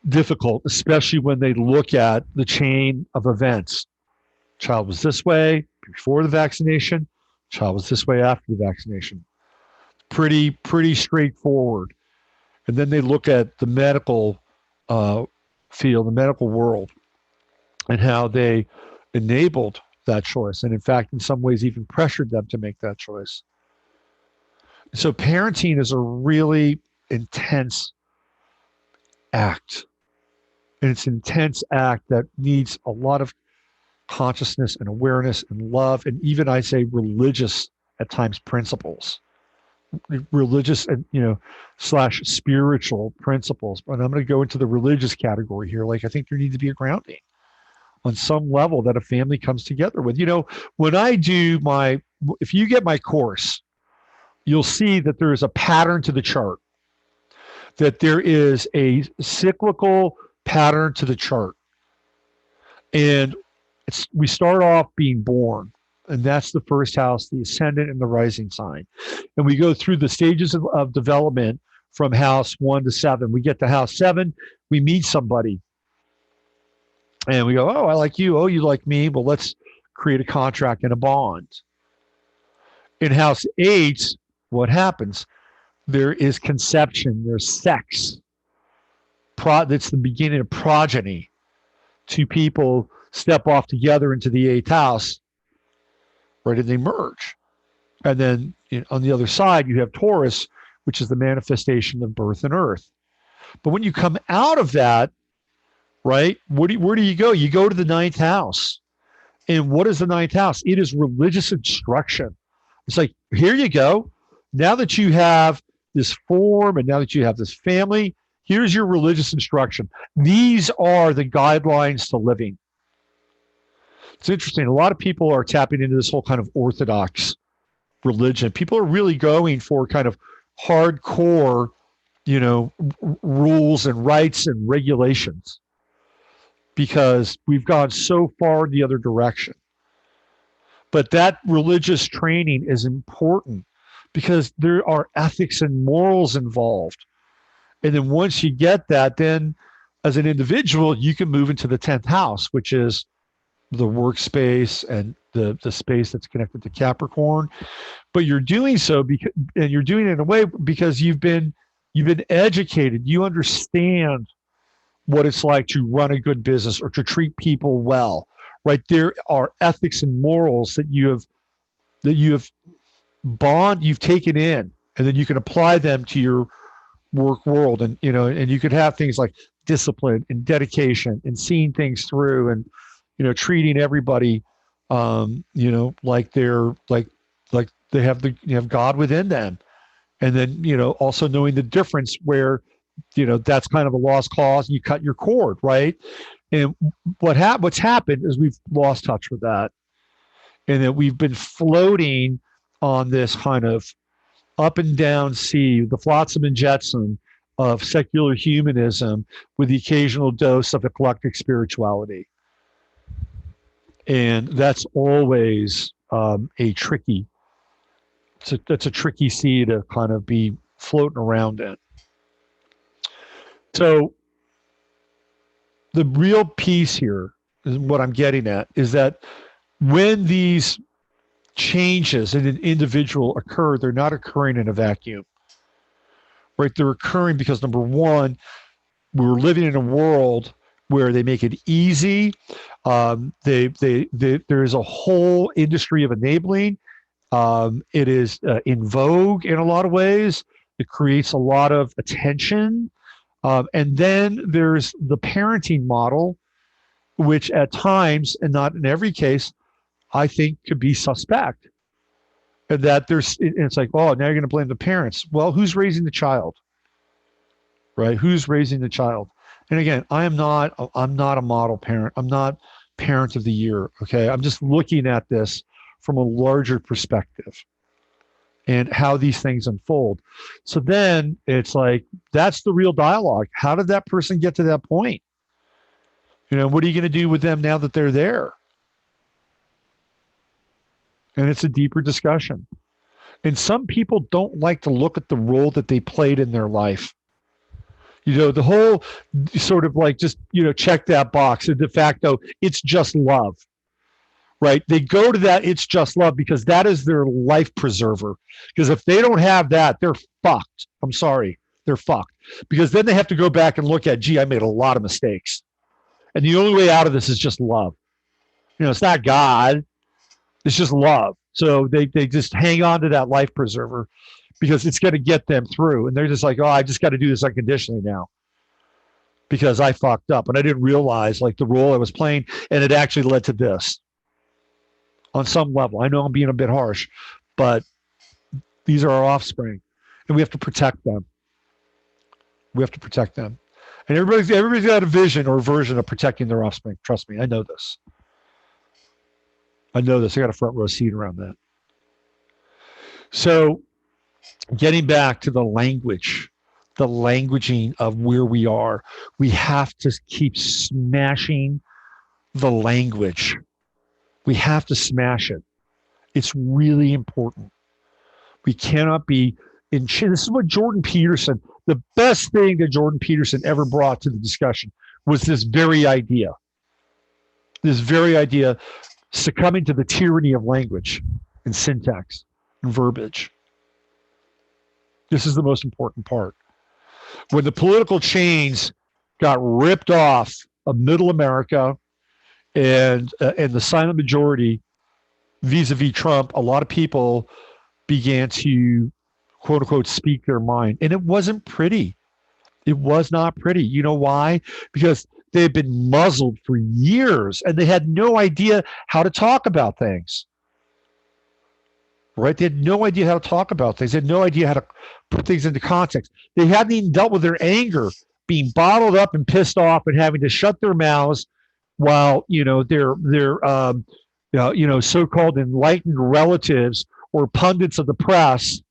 difficult, especially when they look at the chain of events. Child was this way before the vaccination. Child was this way after the vaccination. Pretty straightforward. And then they look at the medical field, the medical world, and how they enabled that choice. And in fact, in some ways, even pressured them to make that choice. So parenting is a really intense act. And it's an intense act that needs a lot of consciousness and awareness and love, and even I say religious at times principles, religious and / spiritual principles. But I'm going to go into the religious category here. Like I think there needs to be a grounding on some level that a family comes together with. When I do if you get my course, you'll see that there is a pattern to the chart, that there is a cyclical pattern to the chart. And we start off being born, and that's the first house, the ascendant and the rising sign. And we go through the stages of development from house 1 to 7. We get to house 7, we meet somebody. And we go, oh, I like you. Oh, you like me. Well, let's create a contract and a bond. In house 8, what happens? There is conception. There's sex. That's the beginning of progeny. Two people step off together into the 8th house, right? And they merge. And then on the other side, you have Taurus, which is the manifestation of birth and earth. But when you come out of that, right, where do you go? You go to the 9th house. And what is the 9th house? It is religious instruction. It's like, here you go. Now that you have this form and now that you have this family, here's your religious instruction. These are the guidelines to living. It's interesting. A lot of people are tapping into this whole kind of orthodox religion. People are really going for kind of hardcore, rules and rights and regulations, because we've gone so far the other direction. But that religious training is important because there are ethics and morals involved. And then once you get that, then as an individual, you can move into the 10th house, which is the workspace and the space that's connected to Capricorn. But you're doing so and you're doing it in a way because you've been educated. You understand what it's like to run a good business or to treat people well, right? There are ethics and morals that you've taken in, and then you can apply them to your work world. And you could have things like discipline and dedication and seeing things through, and treating everybody like they're like they have God within them. And then also knowing the difference where that's kind of a lost cause and you cut your cord, right? And what's happened is we've lost touch with that, and that we've been floating on this kind of up and down sea, the flotsam and jetsam of secular humanism with the occasional dose of eclectic spirituality. And that's always that's a tricky sea to kind of be floating around in. So the real piece here is what I'm getting at, is that when these changes in an individual occur, they're not occurring in a vacuum, right? They're occurring because, number one, we're living in a world where they make it easy. There is a whole industry of enabling, It is in vogue in a lot of ways. It creates a lot of attention. And then there's the parenting model, which at times, and not in every case, I think could be suspect. And that it's like, oh, now you're going to blame the parents. Well, who's raising the child, right? Who's raising the child? And again, I'm not a model parent. I'm not parent of the year. Okay. I'm just looking at this from a larger perspective and how these things unfold. So then it's like, that's the real dialogue. How did that person get to that point? What are you going to do with them now that they're there? And it's a deeper discussion. And some people don't like to look at the role that they played in their life. The whole sort of like just, check that box. And de facto, it's just love, right? They go to that, it's just love, because that is their life preserver. Because if they don't have that, they're fucked. I'm sorry. They're fucked. Because then they have to go back and look at, gee, I made a lot of mistakes. And the only way out of this is just love. It's not God. It's just love. So they just hang on to that life preserver because it's going to get them through. And they're just like, oh, I just got to do this unconditionally now because I fucked up. And I didn't realize like the role I was playing, and it actually led to this on some level. I know I'm being a bit harsh, but these are our offspring and we have to protect them. We have to protect them. And everybody's got a vision or a version of protecting their offspring. Trust me, I know this. I got a front row seat around that. So getting back to the languaging of where we are, we have to keep smashing the language. We have to smash it. It's really important. We cannot be in. This is what Jordan Peterson, the best thing that Jordan Peterson ever brought to the discussion was this very idea. Succumbing to the tyranny of language and syntax and verbiage. This is the most important part. When the political chains got ripped off of middle America and the silent majority vis-a-vis Trump, a lot of people began to, quote unquote, speak their mind. And it wasn't pretty. It was not pretty. You know why? Because they had been muzzled for years and they had no idea how to talk about things. Right? They had no idea how to talk about things. They had no idea how to put things into context. They hadn't even dealt with their anger, being bottled up and pissed off and having to shut their mouths while, their so-called enlightened relatives or pundits of the press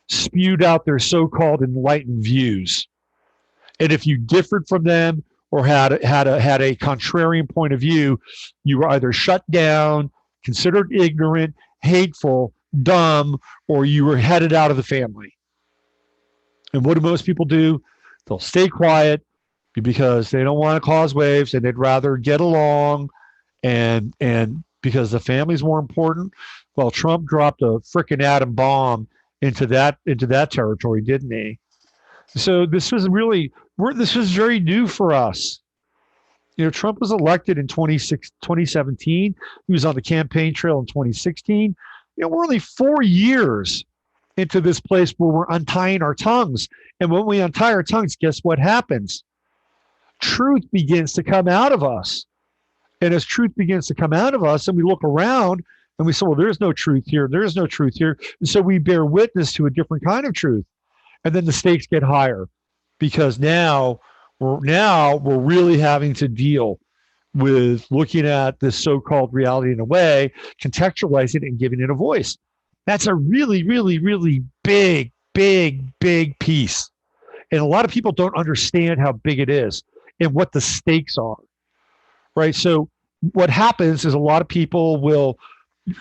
spewed out their so-called enlightened views. And if you differed from them or had a contrarian point of view, you were either shut down, considered ignorant, hateful, dumb, or you were headed out of the family. And what do most people do? They'll stay quiet because they don't want to cause waves and they'd rather get along and because the family's more important. Well, Trump dropped a frickin' atom bomb into that territory, didn't he? So this was very new for us. Trump was elected in 2017. He was on the campaign trail in 2016. We're only 4 years into this place where we're untying our tongues. And when we untie our tongues, guess what happens? Truth begins to come out of us. And as truth begins to come out of us, and we look around and we say, well, there's no truth here. There is no truth here. And so we bear witness to a different kind of truth. And then the stakes get higher because now we're really having to deal with looking at this so-called reality in a way, contextualizing it and giving it a voice. That's a really, really, really big piece. And a lot of people don't understand how big it is and what the stakes are, right? So what happens is a lot of people will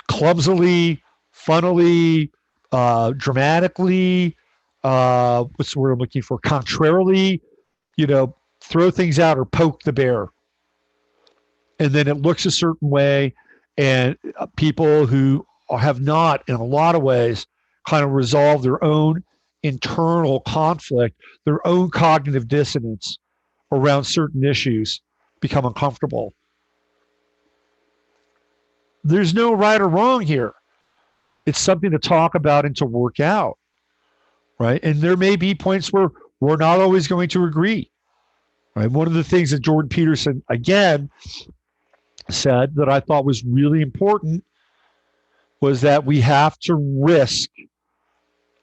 clumsily, funnily, dramatically, what's the word I'm looking for? Contrarily, throw things out or poke the bear. And then it looks a certain way. And people who have not, in a lot of ways, kind of resolved their own internal conflict, their own cognitive dissonance around certain issues become uncomfortable. There's no right or wrong here. It's something to talk about and to work out, right? And there may be points where we're not always going to agree, right? One of the things that Jordan Peterson, again, said that I thought was really important was that we have to risk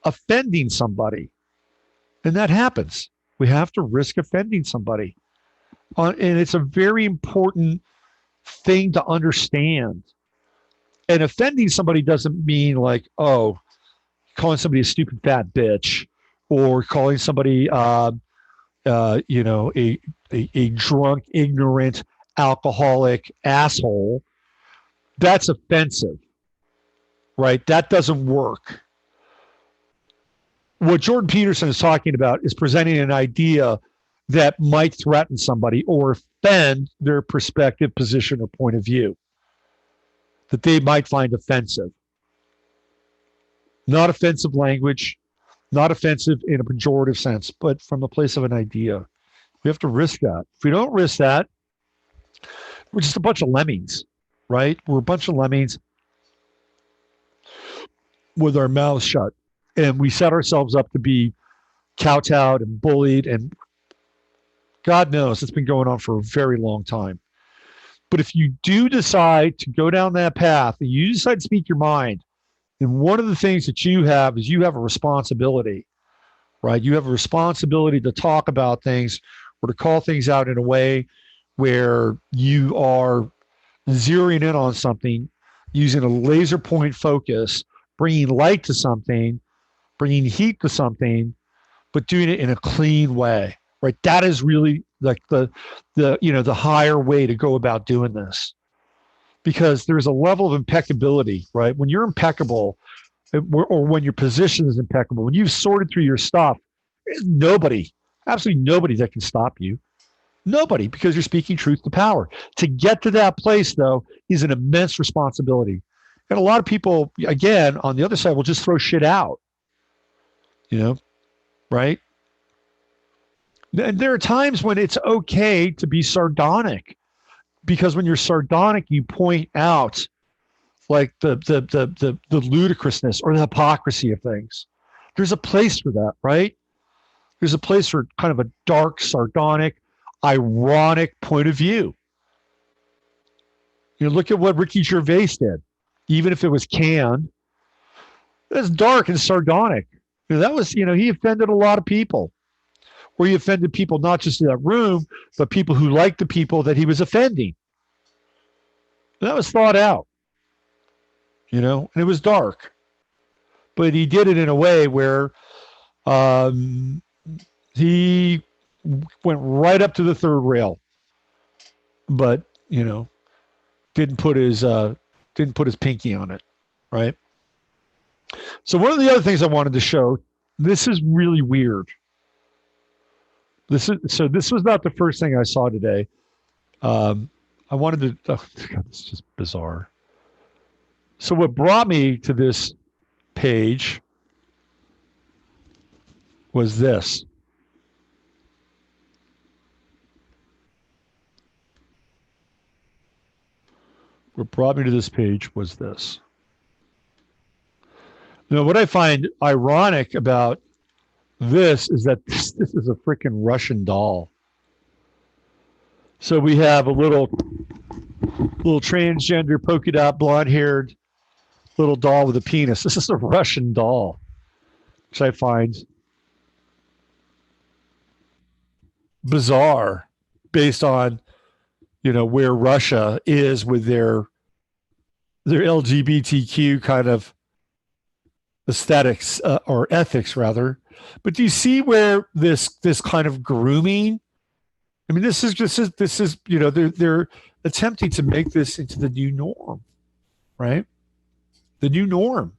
offending somebody. And that happens. We have to risk offending somebody. And it's a very important thing to understand. And offending somebody doesn't mean like, oh, calling somebody a stupid fat bitch or calling somebody, a drunk, ignorant, alcoholic asshole. That's offensive, right? That doesn't work. What Jordan Peterson is talking about is presenting an idea that might threaten somebody or offend their perspective, position, or point of view that they might find offensive. Not offensive language, not offensive in a pejorative sense, but from the place of an idea. We have to risk that. If we don't risk that, we're just a bunch of lemmings, right? We're a bunch of lemmings with our mouths shut. And we set ourselves up to be kowtowed and bullied. And God knows it's been going on for a very long time. But if you do decide to go down that path and you decide to speak your mind, and one of the things that you have is you have a responsibility, right? You have a responsibility to talk about things or to call things out in a way where you are zeroing in on something, using a laser point focus, bringing light to something, bringing heat to something, but doing it in a clean way, right? That is really like the higher way to go about doing this, because there's a level of impeccability, right? When you're impeccable, or when your position is impeccable, when you've sorted through your stuff, there's nobody, absolutely nobody that can stop you. Nobody, because you're speaking truth to power. To get to that place, though, is an immense responsibility. And a lot of people, again, on the other side, will just throw shit out, you know, right? And there are times when it's okay to be sardonic, because when you're sardonic, you point out like the ludicrousness or the hypocrisy of things. There's a place for that, right? There's a place for kind of a dark, sardonic, ironic point of view. You know, look at what Ricky Gervais did. Even if it was canned, it's dark and sardonic. You know, that was, he offended a lot of people. Or he offended people not just in that room, but people who liked the people that he was offending. And that was thought out, and it was dark. But he did it in a way where he went right up to the third rail, but didn't put his pinky on it, right? So one of the other things I wanted to show, this is really weird. This was not the first thing I saw today. I wanted to. Oh, God, this is just bizarre. So what brought me to this page was this. What brought me to this page was this. Now, what I find ironic about this is that this is a freaking Russian doll. So we have a little transgender, polka dot, blonde-haired little doll with a penis. This is a Russian doll, which I find bizarre based on where Russia is with their LGBTQ kind of aesthetics or ethics rather. But do you see where this kind of grooming? I mean, this is they're attempting to make this into the new norm, right? The new norm.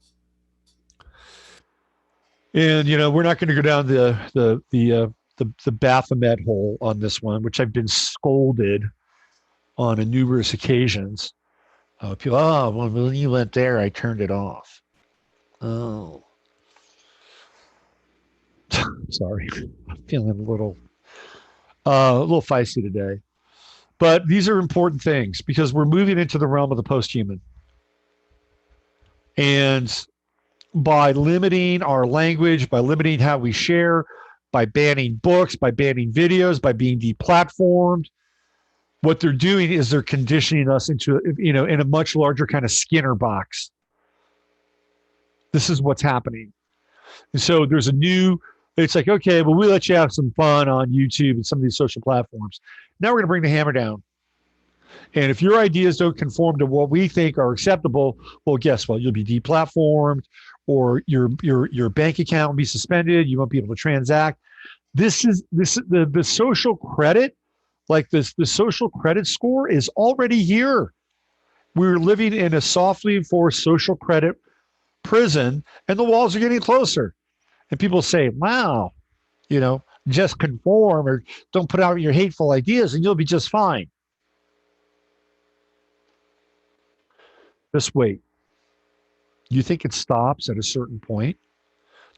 And we're not going to go down the Baphomet hole on this one, which I've been scolded on numerous occasions. People, well, when you went there, I turned it off. Oh, sorry, I'm feeling a little feisty today. But these are important things because we're moving into the realm of the post-human. And by limiting our language, by limiting how we share, by banning books, by banning videos, by being deplatformed, what they're doing is they're conditioning us into, in a much larger kind of Skinner box. This is what's happening. And so there's a new, it's like, okay, well, we let you have some fun on YouTube and some of these social platforms. Now we're going to bring the hammer down. And if your ideas don't conform to what we think are acceptable, well, guess what? You'll be deplatformed, or your bank account will be suspended. You won't be able to transact. This is the social credit, like this, the social credit score is already here. We're living in a softly enforced social credit prison, and the walls are getting closer. And people say, wow, just conform or don't put out your hateful ideas and you'll be just fine. Just wait. You think it stops at a certain point?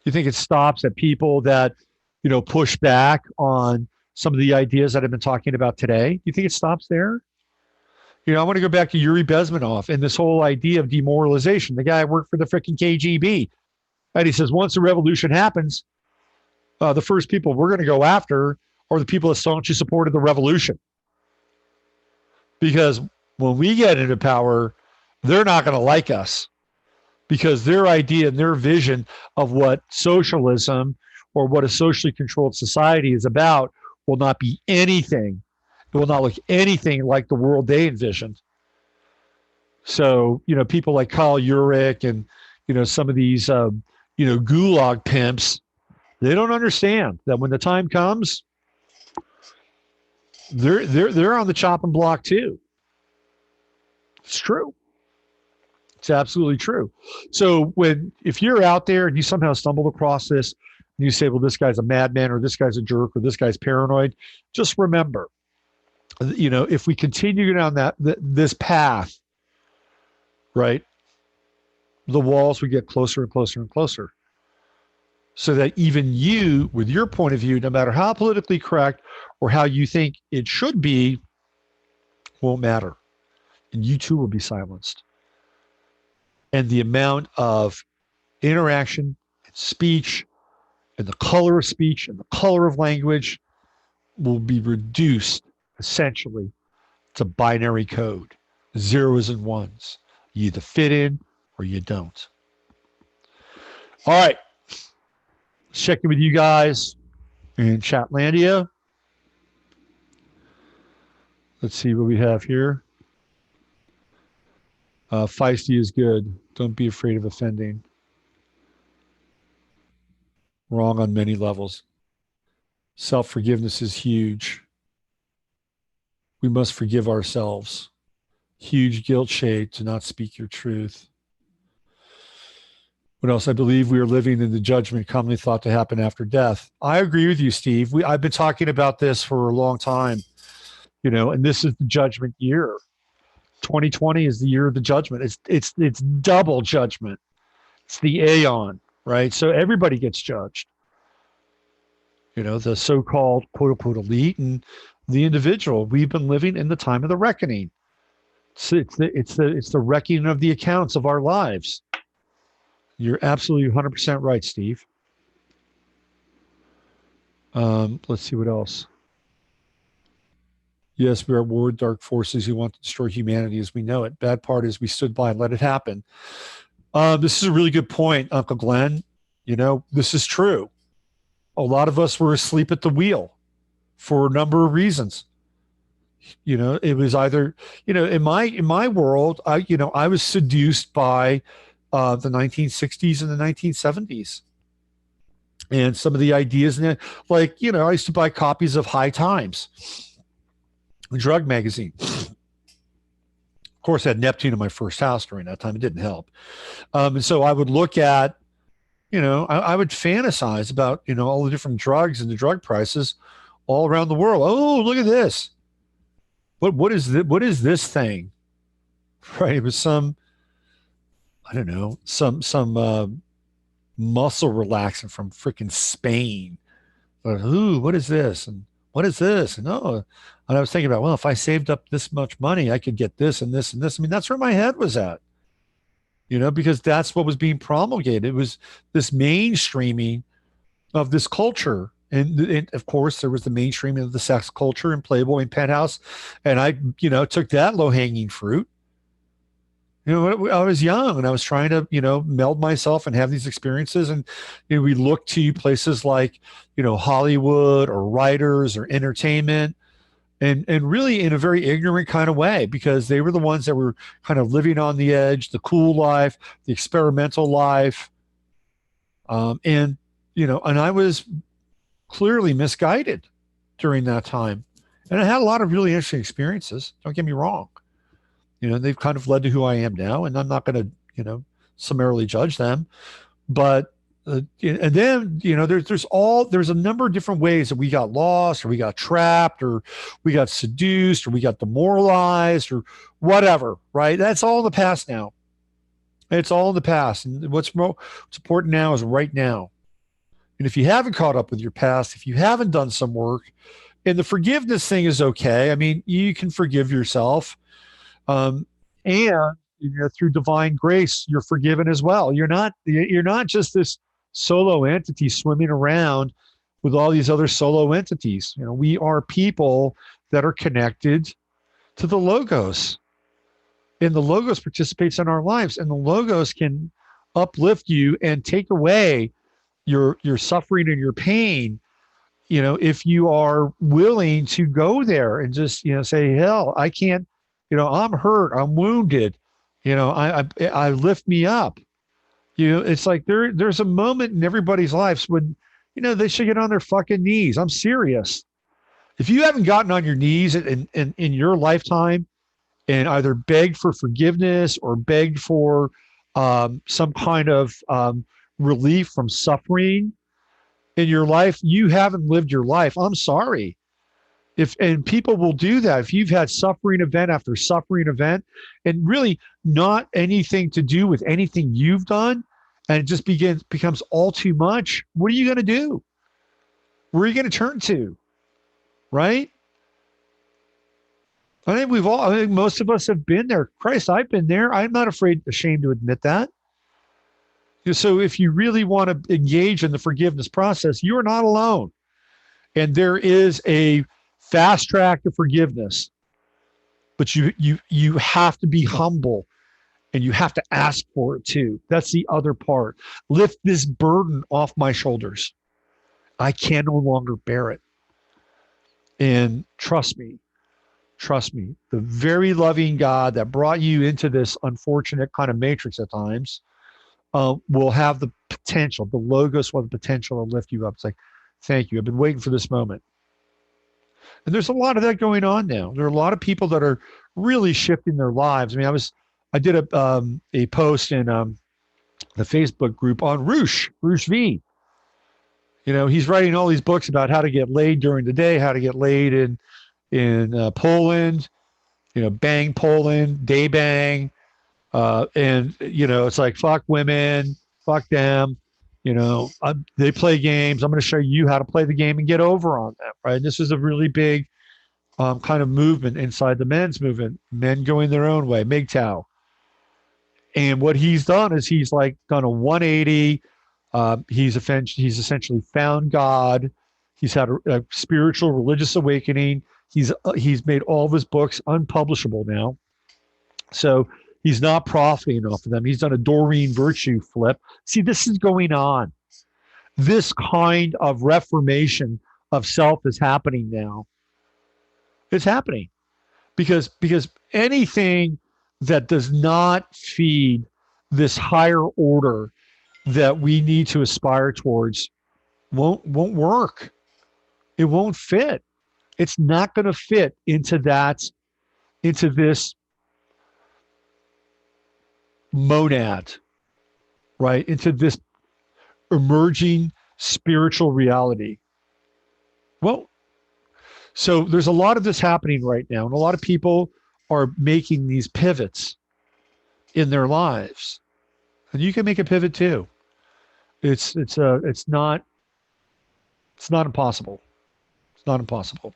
You think it stops at people that, push back on some of the ideas that I've been talking about today? You think it stops there? I want to go back to Yuri Bezmenov and this whole idea of demoralization. The guy worked for the freaking KGB. And he says, once the revolution happens, the first people we're going to go after are the people that staunchly supported the revolution. Because when we get into power, they're not going to like us, because their idea and their vision of what socialism or what a socially controlled society is about will not be anything. It will not look anything like the world they envisioned. So, people like Kyle Urich and, some of these, gulag pimps, they don't understand that when the time comes, they're on the chopping block too. It's true. It's absolutely true. So if you're out there and you somehow stumbled across this and you say, well, this guy's a madman or this guy's a jerk or this guy's paranoid, just remember, if we continue down this path, right, the walls would get closer and closer and closer. So that even you, with your point of view, no matter how politically correct or how you think it should be, won't matter. And you too will be silenced. And the amount of interaction and speech and the color of speech and the color of language will be reduced essentially to binary code, zeros and ones. You either fit in or you don't. All right. Let's check in with you guys in Chatlandia. Let's see what we have here. Feisty is good. Don't be afraid of offending. Wrong on many levels. Self-forgiveness is huge. We must forgive ourselves. Huge guilt shade to not speak your truth. What else? I believe we are living in the judgment commonly thought to happen after death. I agree with you, Steve. I've been talking about this for a long time, and this is the judgment year. 2020 is the year of the judgment. It's double judgment. It's the aeon, right? So everybody gets judged. The so-called quote unquote elite and the individual. We've been living in the time of the reckoning. It's the reckoning of the accounts of our lives. You're absolutely 100% right, Steve. Let's see what else. Yes, we are at war with dark forces who want to destroy humanity as we know it. Bad part is we stood by and let it happen. This is a really good point, Uncle Glenn. This is true. A lot of us were asleep at the wheel for a number of reasons. It was either, in my world, I was seduced by the 1960s and the 1970s. And some of the ideas in it, I used to buy copies of High Times, a drug magazine. Of course, I had Neptune in my first house during that time. It didn't help. And so I would look at, I would fantasize about, all the different drugs and the drug prices all around the world. Oh, look at this. What is this thing? Right. It was some muscle relaxant from freaking Spain. But, ooh, what is this? And what is this? And and I was thinking about, well, if I saved up this much money, I could get this and this and this. I mean, that's where my head was at. because that's what was being promulgated. It was this mainstreaming of this culture. And of course, there was the mainstreaming of the sex culture in Playboy and Penthouse. And I, took that low hanging fruit. I was young and I was trying to, meld myself and have these experiences. And, we looked to places like, Hollywood or writers or entertainment and really in a very ignorant kind of way because they were the ones that were kind of living on the edge, the cool life, the experimental life. And, and I was clearly misguided during that time. And I had a lot of really interesting experiences. Don't get me wrong. They've kind of led to who I am now, and I'm not going to, summarily judge them. But and then there's a number of different ways that we got lost, or we got trapped, or we got seduced, or we got demoralized, or whatever. Right? That's all in the past now. It's all in the past, and what's important now is right now. And if you haven't caught up with your past, if you haven't done some work, and the forgiveness thing is okay. I mean, you can forgive yourself. And through divine grace, you're forgiven as well. You're not just this solo entity swimming around with all these other solo entities. We are people that are connected to the logos, and the logos participates in our lives, and the logos can uplift you and take away your suffering and your pain. If you are willing to go there and just say, hell, I can't. I'm hurt. I'm wounded. I lift me up. It's like there's a moment in everybody's lives when, they should get on their fucking knees. I'm serious. If you haven't gotten on your knees in your lifetime and either begged for forgiveness or begged for some kind of relief from suffering in your life, you haven't lived your life. I'm sorry. And people will do that if you've had suffering event after suffering event and really not anything to do with anything you've done, and it just becomes all too much. What are you going to do? Where are you going to turn to? Right? I think most of us have been there. Christ, I've been there. I'm not ashamed to admit that. So if you really want to engage in the forgiveness process, you are not alone. And there is a fast track to forgiveness, but you have to be humble and you have to ask for it too. That's the other part. Lift this burden off my shoulders. I can no longer bear it. And trust me, the very loving God that brought you into this unfortunate kind of matrix at times will have the potential, the logos will have the potential to lift you up. It's like, thank you. I've been waiting for this moment. And there's a lot of that going on now. There are a lot of people that are really shifting their lives. I mean, I did a post in the Facebook group on Roosh V. He's writing all these books about how to get laid during the day, how to get laid in Poland, bang Poland, day bang. And it's like, fuck women, fuck them. They play games. I'm going to show you how to play the game and get over on them. Right. And this is a really big kind of movement inside the men's movement, men going their own way, MGTOW. And what he's done is he's like done a 180. He's essentially found God. He's had a spiritual religious awakening. He's made all of his books unpublishable now. So he's not profiting off of them. He's done a Doreen Virtue flip. See, this is going on. This kind of reformation of self is happening now. It's happening because anything that does not feed this higher order that we need to aspire towards won't work. It won't fit. It's not going to fit into this monad, right? Into this emerging spiritual reality. Well, so there's a lot of this happening right now, and a lot of people are making these pivots in their lives, and you can make a pivot too. It's not impossible. It's not impossible.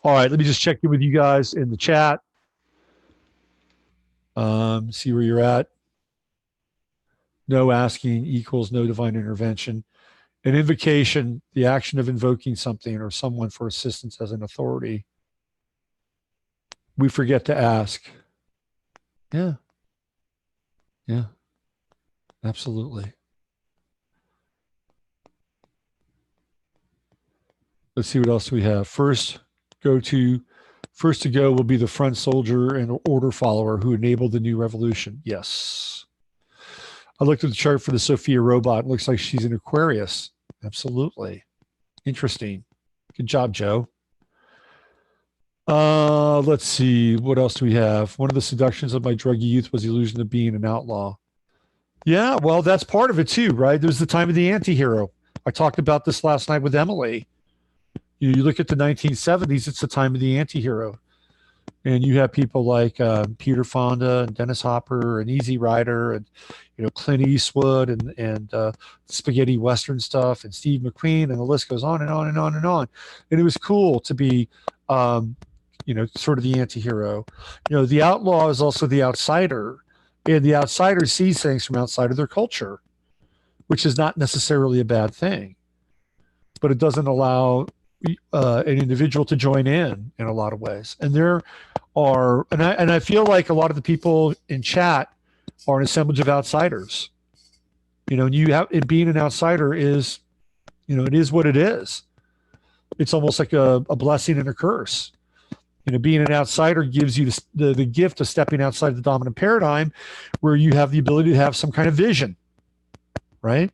All right, let me just check in with you guys in the chat. See where you're at. No asking equals no divine intervention. An invocation, the action of invoking something or someone for assistance as an authority. We forget to ask. Yeah. Yeah. Absolutely. Let's see what else we have. First to go will be the front soldier and order follower who enabled the new revolution. Yes. I looked at the chart for the Sophia robot. It looks like she's an Aquarius. Absolutely. Interesting. Good job, Joe. Let's see. What else do we have? One of the seductions of my druggy youth was the illusion of being an outlaw. Yeah, well, that's part of it too, right? There's the time of the anti-hero. I talked about this last night with Emily. You look at the 1970s, it's the time of the anti-hero. And you have people like Peter Fonda and Dennis Hopper and Easy Rider and Clint Eastwood and spaghetti western stuff and Steve McQueen, and the list goes on and on and on and on. And it was cool to be sort of the anti-hero. The outlaw is also the outsider, and the outsider sees things from outside of their culture, which is not necessarily a bad thing, but it doesn't allow an individual to join in a lot of ways. And there are, and I feel like a lot of the people in chat are an assemblage of outsiders. And you have, it being an outsider is, it is what it is. It's almost like a blessing and a curse. Being an outsider gives you the gift of stepping outside the dominant paradigm, where you have the ability to have some kind of vision, right?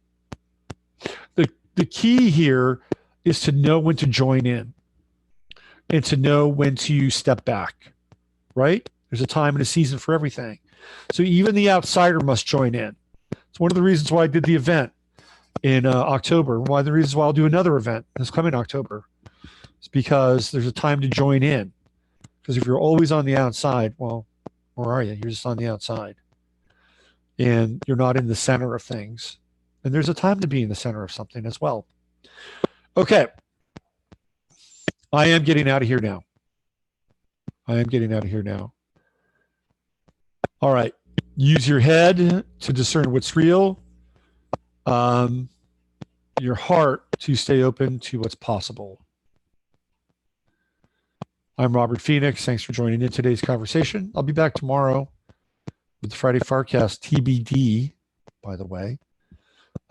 The key here is to know when to join in and to know when to step back, right? There's a time and a season for everything. So even the outsider must join in. It's one of the reasons why I did the event in October. One of the reasons why I'll do another event this coming October. It's because there's a time to join in. Because if you're always on the outside, well, where are you? You're just on the outside. And you're not in the center of things. And there's a time to be in the center of something as well. Okay. I am getting out of here now. All right. Use your head to discern what's real. Your heart to stay open to what's possible. I'm Robert Phoenix. Thanks for joining in today's conversation. I'll be back tomorrow with the Friday Farcast TBD, by the way.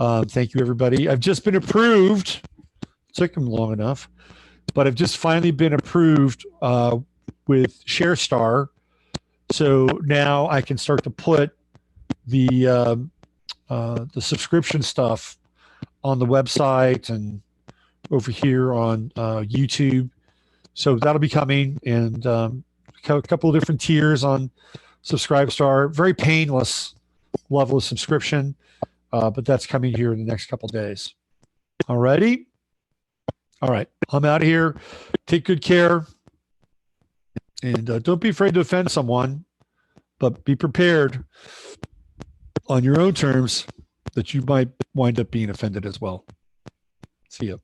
Thank you, everybody. I've just been approved. It took them long enough, but I've just finally been approved with ShareStar. So now I can start to put the subscription stuff on the website and over here on YouTube. So that'll be coming, and a couple of different tiers on SubscribeStar. Very painless level of subscription, but that's coming here in the next couple of days. All righty? All right. I'm out of here. Take good care. And don't be afraid to offend someone, but be prepared on your own terms that you might wind up being offended as well. See ya.